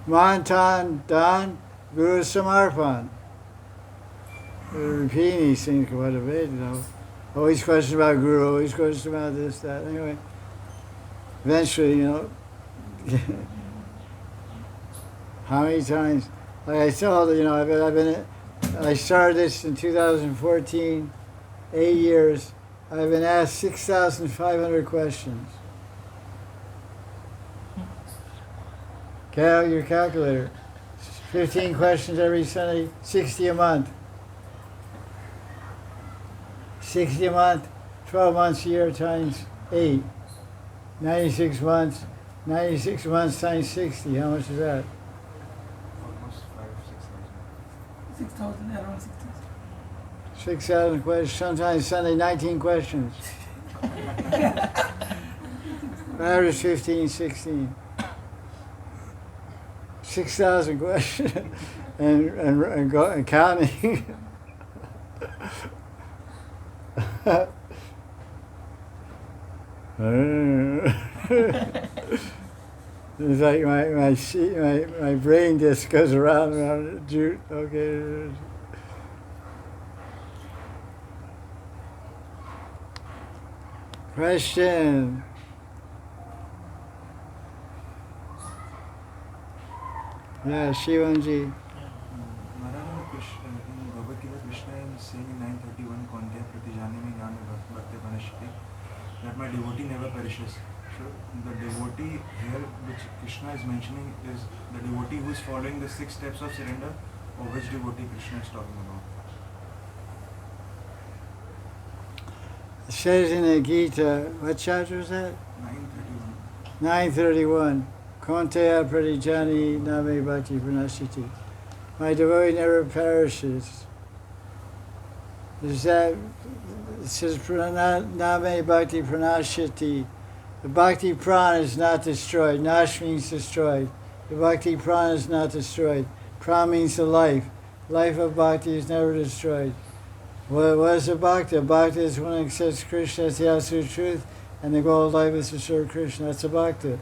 Mantan Dan Guru Samarpan. We're repeating these things quite a bit, you know. Always question about Guru, always question about this, that. Anyway, eventually, you know, how many times, like I told you know, I started this in 2014, 8 years. I've been asked 6,500 questions. Your calculator. 15 questions every Sunday, 60 a month. 60 a month, 12 months a year times 8. 96 months. 96 months times 60. How much is that? Almost 5,000, 6,000. 6,000, around 6,000. 6,000 questions. Sometimes Sunday, 19 questions. Average 15, 16. 6,000 questions and counting. It's like my brain just goes around and around. Okay. Question. Yeah, Shivanji. Maharaj, in Bhagavad Gita, Krishna is saying in 931, Kondya Pratijane mein jnana bhakti panashti, that my devotee never perishes. So the devotee here, which Krishna is mentioning, is the devotee who is following the 6 steps of surrender, or which devotee Krishna is talking about? It says in the Gita, what chapter is that? 931. 931. Konteya pratijani name bhakti pranashiti. My devotee never perishes. Is that, it says name bhakti pranashiti. The bhakti prana is not destroyed. Nash means destroyed. The bhakti prana is not destroyed. Prana means the life. Life of bhakti is never destroyed. What is a bhakti? A bhakti is one who accepts Krishna as the absolute truth, and the goal of life is to serve Krishna. That's a bhakti.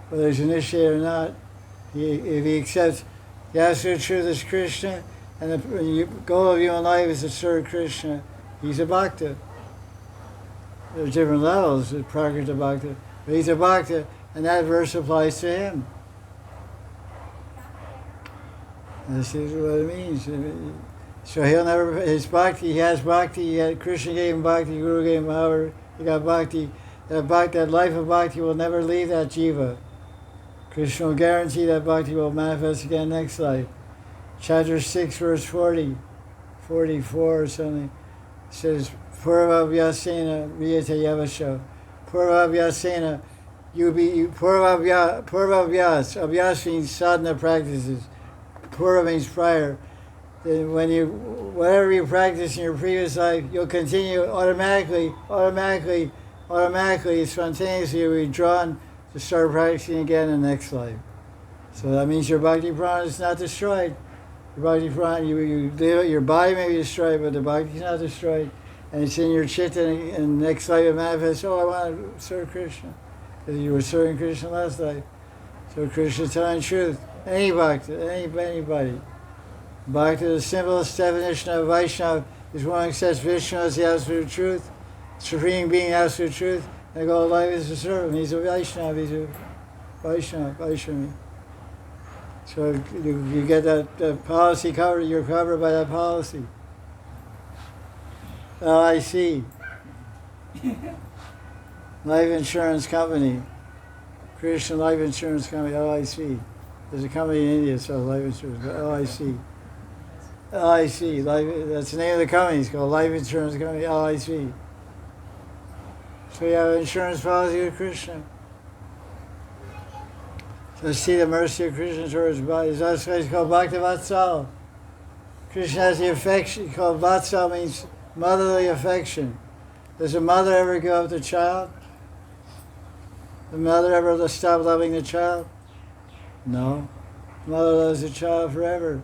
Whether he's initiated or not, if he accepts the absolute truth is Krishna, and the goal of human life is to serve Krishna, he's a bhakti. There are different levels of Prakrita Bhakti, but he's a bhakti, and that verse applies to him. This is what it means. So he'll never, his bhakti, he has bhakti, Krishna gave him bhakti, Guru gave him however, he got bhakti. That life of bhakti will never leave that jiva. Krishna will guarantee that bhakti will manifest again next life. Chapter 6, verse 40, 44 or something, says, Purvavyasena viyate yavasho. Purvavyasena, Purvavyas, Avyas means sadhana practices. Purva means prior. Then whatever you practice in your previous life, you'll continue automatically, spontaneously, you'll be drawn to start practicing again in the next life. So that means your bhakti prana is not destroyed. Your bhakti prana, your body may be destroyed, but the bhakti is not destroyed. And it's in your chitta, and the next life it manifests, I want to serve Krishna. Because you were serving Krishna last life. So Krishna is telling the truth. Any bhakti, anybody. Bhakti, the simplest definition of Vaishnava, is one who accepts Vishnu as the absolute truth, Supreme Being, absolute truth, and the goal of life is to serve him. He's a Vaishnava, Vaishnava. So you get that policy covered, you're covered by that policy. LIC, Life Insurance Company, Krishna Life Insurance Company, LIC. There's a company in India that sells life insurance, but LIC. LIC, that's the name of the company. It's called Life Insurance Company, LIC. So you have an insurance policy with Krishna. So see the mercy of Krishna towards bhakti. That's why it's called Bhakti Vatsal. Krishna has the affection called Vatsal, means motherly affection. Does a mother ever give up the child? The mother ever stop loving the child? No. The mother loves the child forever.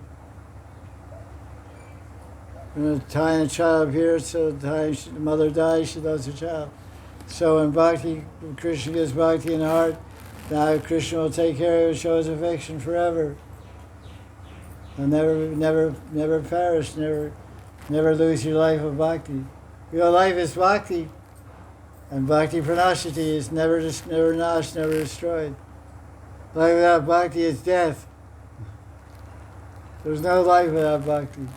From the time the child appears till the time the mother dies, she loves the child. So when bhakti, Krishna gives bhakti in the heart, now Krishna will take care of it, show his affection forever. And never perish, never lose your life of bhakti. Your life is bhakti, and bhakti pranashati is never nashed, never destroyed. Life without bhakti is death. There's no life without bhakti.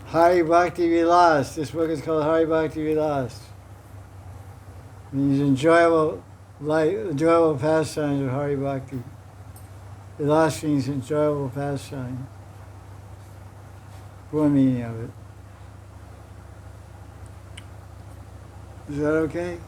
Hari Bhakti Vilas. This book is called Hari Bhakti Vilas. It means enjoyable pastimes of Hari Bhakti. Vilas means enjoyable pastime. One meaning of it. Is that okay?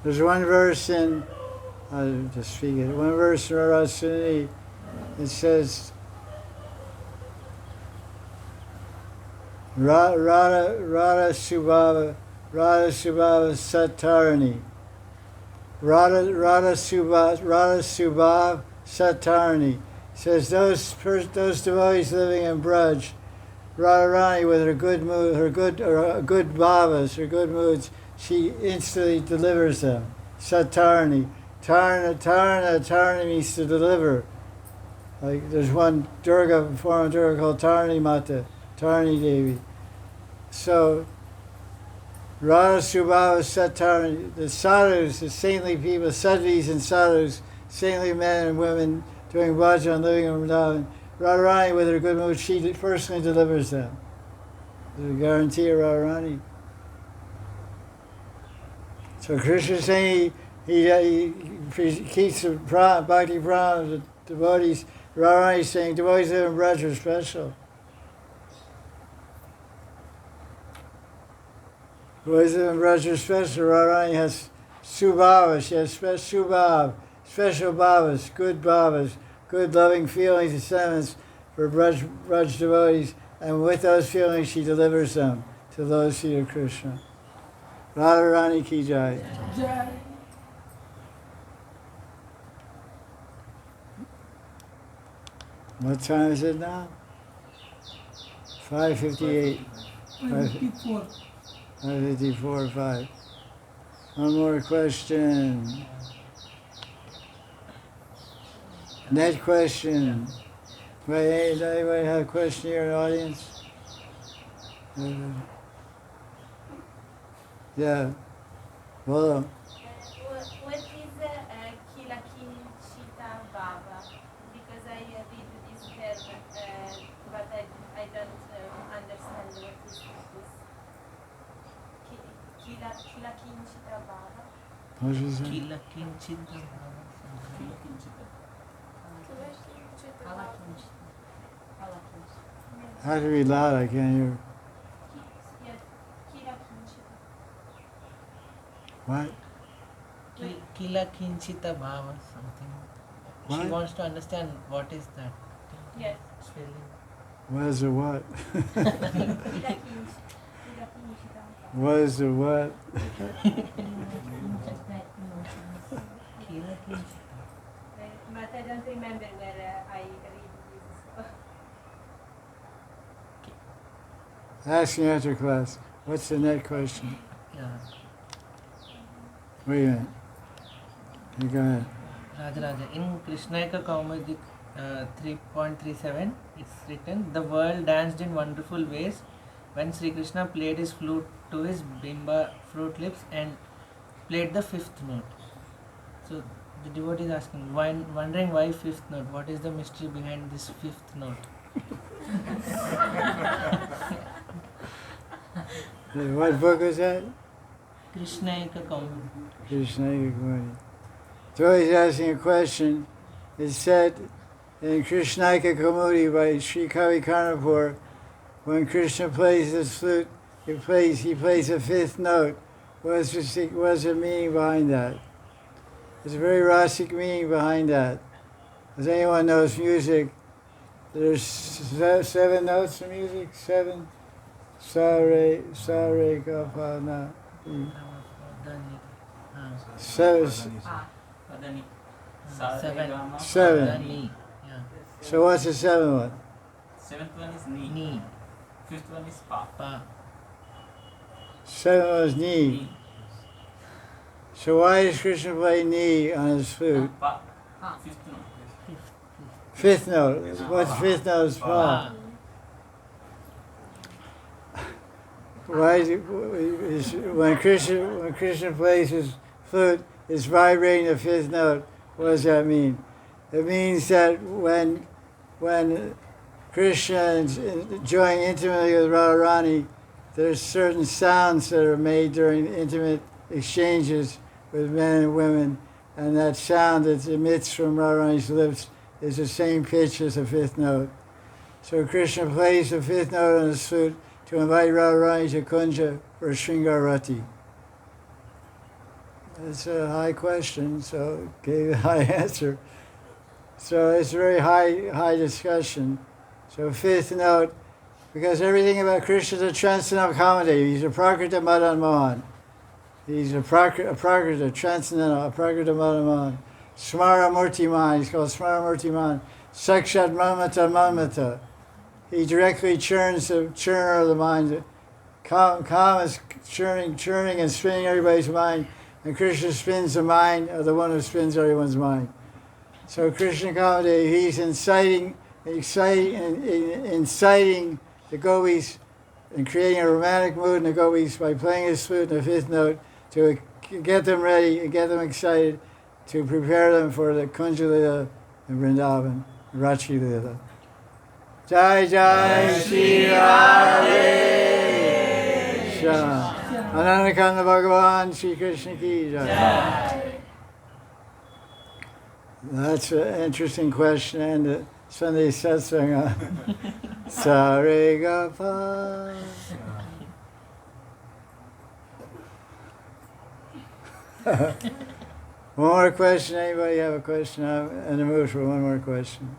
There's one verse in, I'll just speak it, one verse in Rasuni, it says, Radha Subhava Satarani. Radha Subhav Satarani. Says those devotees living in Braj, Radharani with her good mood, her good bhavas, her good moods, she instantly delivers them. Satarani. Tarana means to deliver. Like there's one Durga, form of Durga called Tarani Mata, Tarani Devi. So Radha Subhava Satarani, the sadhus, the saintly people, sadhvis and sadhus, saintly men and women doing bhajan, living in Vrindavan. Radharani with her good mood, she personally delivers them. There's a guarantee of Radharani. So Krishna is saying he keeps the bhakti prana of the devotees. Radharani is saying devotees live in Braj are special. Devotees live in Braj are special. Radharani has subhava, she has special bhavas, good loving feelings and sentiments for Braj devotees, and with those feelings she delivers them to those seated of Krishna. Radharani ki jai. Jai. What time is it now? 5:58. 54. 5:54, 5. One more question. Net question. Wait, does anybody have a question here in the audience? Yeah. Well, What is Kilakinchita Baba? Because I read this term, but I don't understand what is this. Kilakinchita Baba. what did you say? Kilakinchita. How to read loud? I can't hear. Yes, Kilakinchita. What? Kilakinchita Bhava something. She What? wants to understand what is that. Yes. Spelling. What is the what? Kilakinchita. What is the what? Kilakinchita. But I don't remember where I read this. Ask me after class. What's the net question? Yeah. Wait a minute. You go ahead. Raja. In Krishnayaka Kaumudik 3.37, it's written, the world danced in wonderful ways when Sri Krishna played his flute to his bimba fruit lips and played the fifth note. So the devotee is asking, wondering why fifth note? What is the mystery behind this fifth note? What book is that? Krishnaika Kaumudi. Krishnaika Kaumudi. So he's asking a question. It's said in Krishnaika Kaumudi by Sri Kavi Karnapur, when Krishna plays his flute, he plays a fifth note. What's the meaning behind that? There's a very rasic meaning behind that. As anyone knows music, there's 7 notes in music, 7. Sa, re, ga, fa, na. 7. 7. So what's the 7th one? 7th one is ni. 5th one is pa. 7th one is ni. So why does Krishna play ni on his flute? Pa. 5th note. 5th note. What's 5th note is pa? Why is it, when Krishna plays his flute, it's vibrating the 5th note. What does that mean? It means that when Krishna is enjoying intimately with Radharani, there's certain sounds that are made during intimate exchanges with men and women, and that sound that emits from Radharani's lips is the same pitch as the 5th note. So Krishna plays the 5th note on his flute to invite Radharani to Kunja for Shringarati. It's a high question, so gave a high answer. So it's a very high discussion. So 5th note, because everything about Krishna is a transcendental commentator. He's a Prakrita Madan Mohan. He's a Prakrita, transcendental, a Prakrita Madan Mohan. Smara Murtiman, he's called Smara Murtiman. Sakshat Mamata Mamata. He directly churns the churner of the mind. Kama is churning and spinning everybody's mind, and Krishna spins the mind of the one who spins everyone's mind. So Krishna Kamade, he's inciting the gopis and creating a romantic mood in the gopis by playing his flute in the 5th note to get them ready and get them excited to prepare them for the Kunja Lila in Vrindavan, Rachi Lila. Jaya Jaya Sri Radhe Shah. Ananda Kanda Bhagavan Sri Krishna Ki Jai. That's an interesting question, and Sunday Satsang. Sa re ga pa. One more question. Anybody have a question? I'm in the mood for one more question.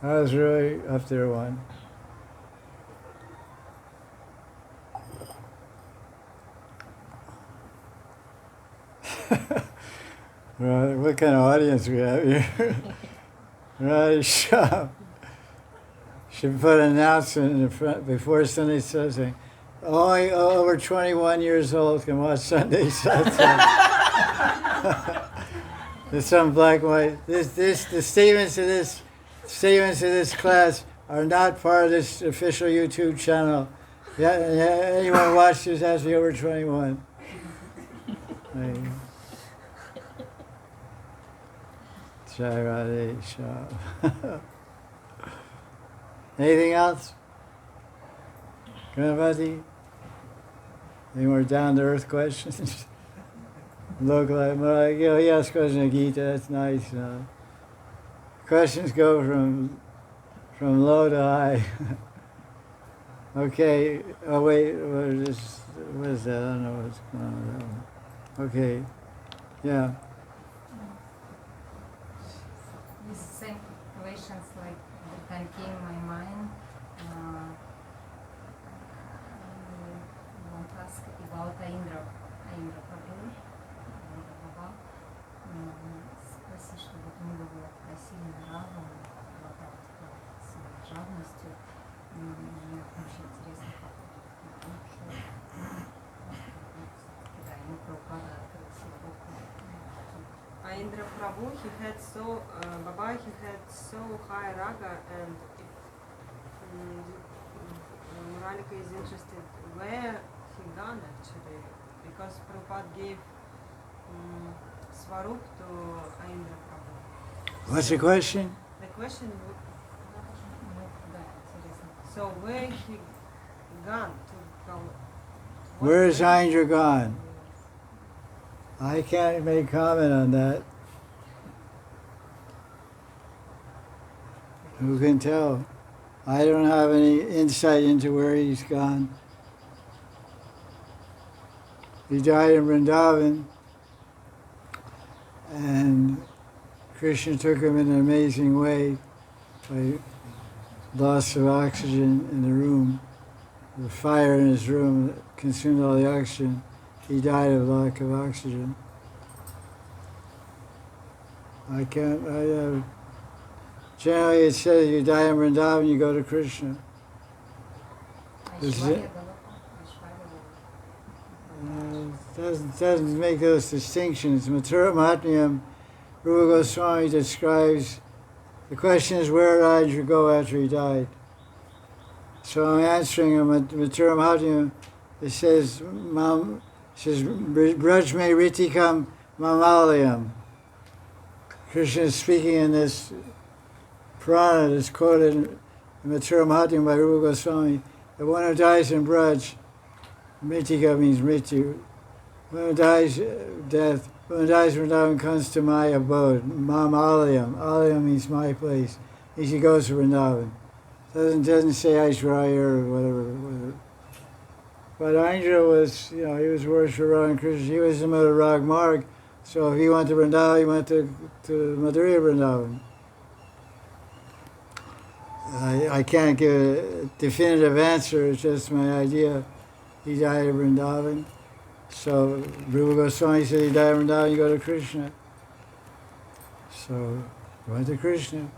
I was really up there one. Right, what kind of audience we have here? Right, should put an announcement in the front before Sunday Satsang. Only over 21 years old can watch Sunday Satsang. There's some black and white. The statements of this class are not part of this official YouTube channel. Yeah, anyone who watches has to be over 21. There you go. Jaya Radhe Shah. Anything else? Ganapati? Any more down-to-earth questions? Local, he asked questions of Gita, that's nice. Questions go from low to high. Okay, oh wait, what is that? I don't know what's going on with that one. Okay, yeah. These same questions like that came in my mind. I want to ask about Indra Prabhu. Спроси, что вот мы его просили на разум, обладал своей жадностью. Мне очень интересно, как да, ему Прабхупада открыл свою руку. Indra Prabhu, he had so high raga, and Muralika is interested where he gone actually, because Prabhupada gave Swarup to Indra Prabhu. What's the question? The question, so where he gone to go. Where is Indra gone? I can't make comment on that. Who can tell? I don't have any insight into where he's gone. He died in Vrindavan, and Krishna took him in an amazing way by loss of oxygen in the room. The fire in his room consumed all the oxygen. He died of lack of oxygen. Generally it says you die in Vrindavan, you go to Krishna. Doesn't make those distinctions. Mathura Mahatmyam, Rupa Goswami describes, the question is where did Indra go after he died? So I'm answering him at Mathura Mahatmyam. It says, Brajme Ritikam Mamalayam. Krishna is speaking in this Purana that's quoted in Mathura Mahatmyam by Rupa Goswami. The one who dies in Braj, Mitika means Mrityu. One who dies death, one who dies in Vrindavan comes to my abode, Mam Alayam. Alayam means my place. He goes to Vrindavan. Doesn't say Aishwarya or whatever. But Indra was, he was worshipping Radha Krishna. He was in the Rag Marg. So if he went to Vrindavan, he went to Madhurya Vrindavan. I can't give a definitive answer, it's just my idea. He died in Vrindavan. So Rupa Goswami said he died in Vrindavan, you go to Krishna. So he went to Krishna.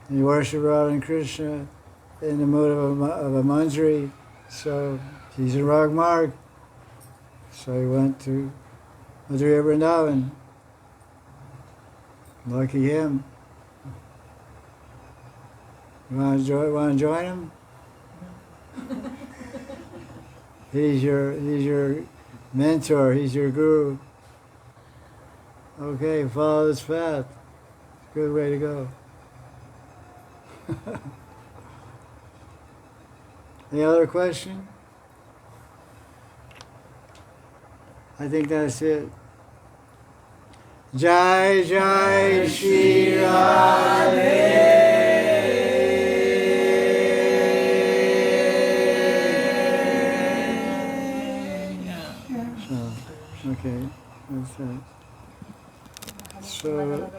And he worshipped Radha and Krishna in the mood of a manjari. So he's in Rag Marg. So he went to Madhurya Vrindavan. Lucky him. You want to join him? He's your mentor. He's your guru. Okay, follow this path. It's a good way to go. Any other question? I think that's it. Jaya Jaya Sri Radhe. Okay, that's it. So.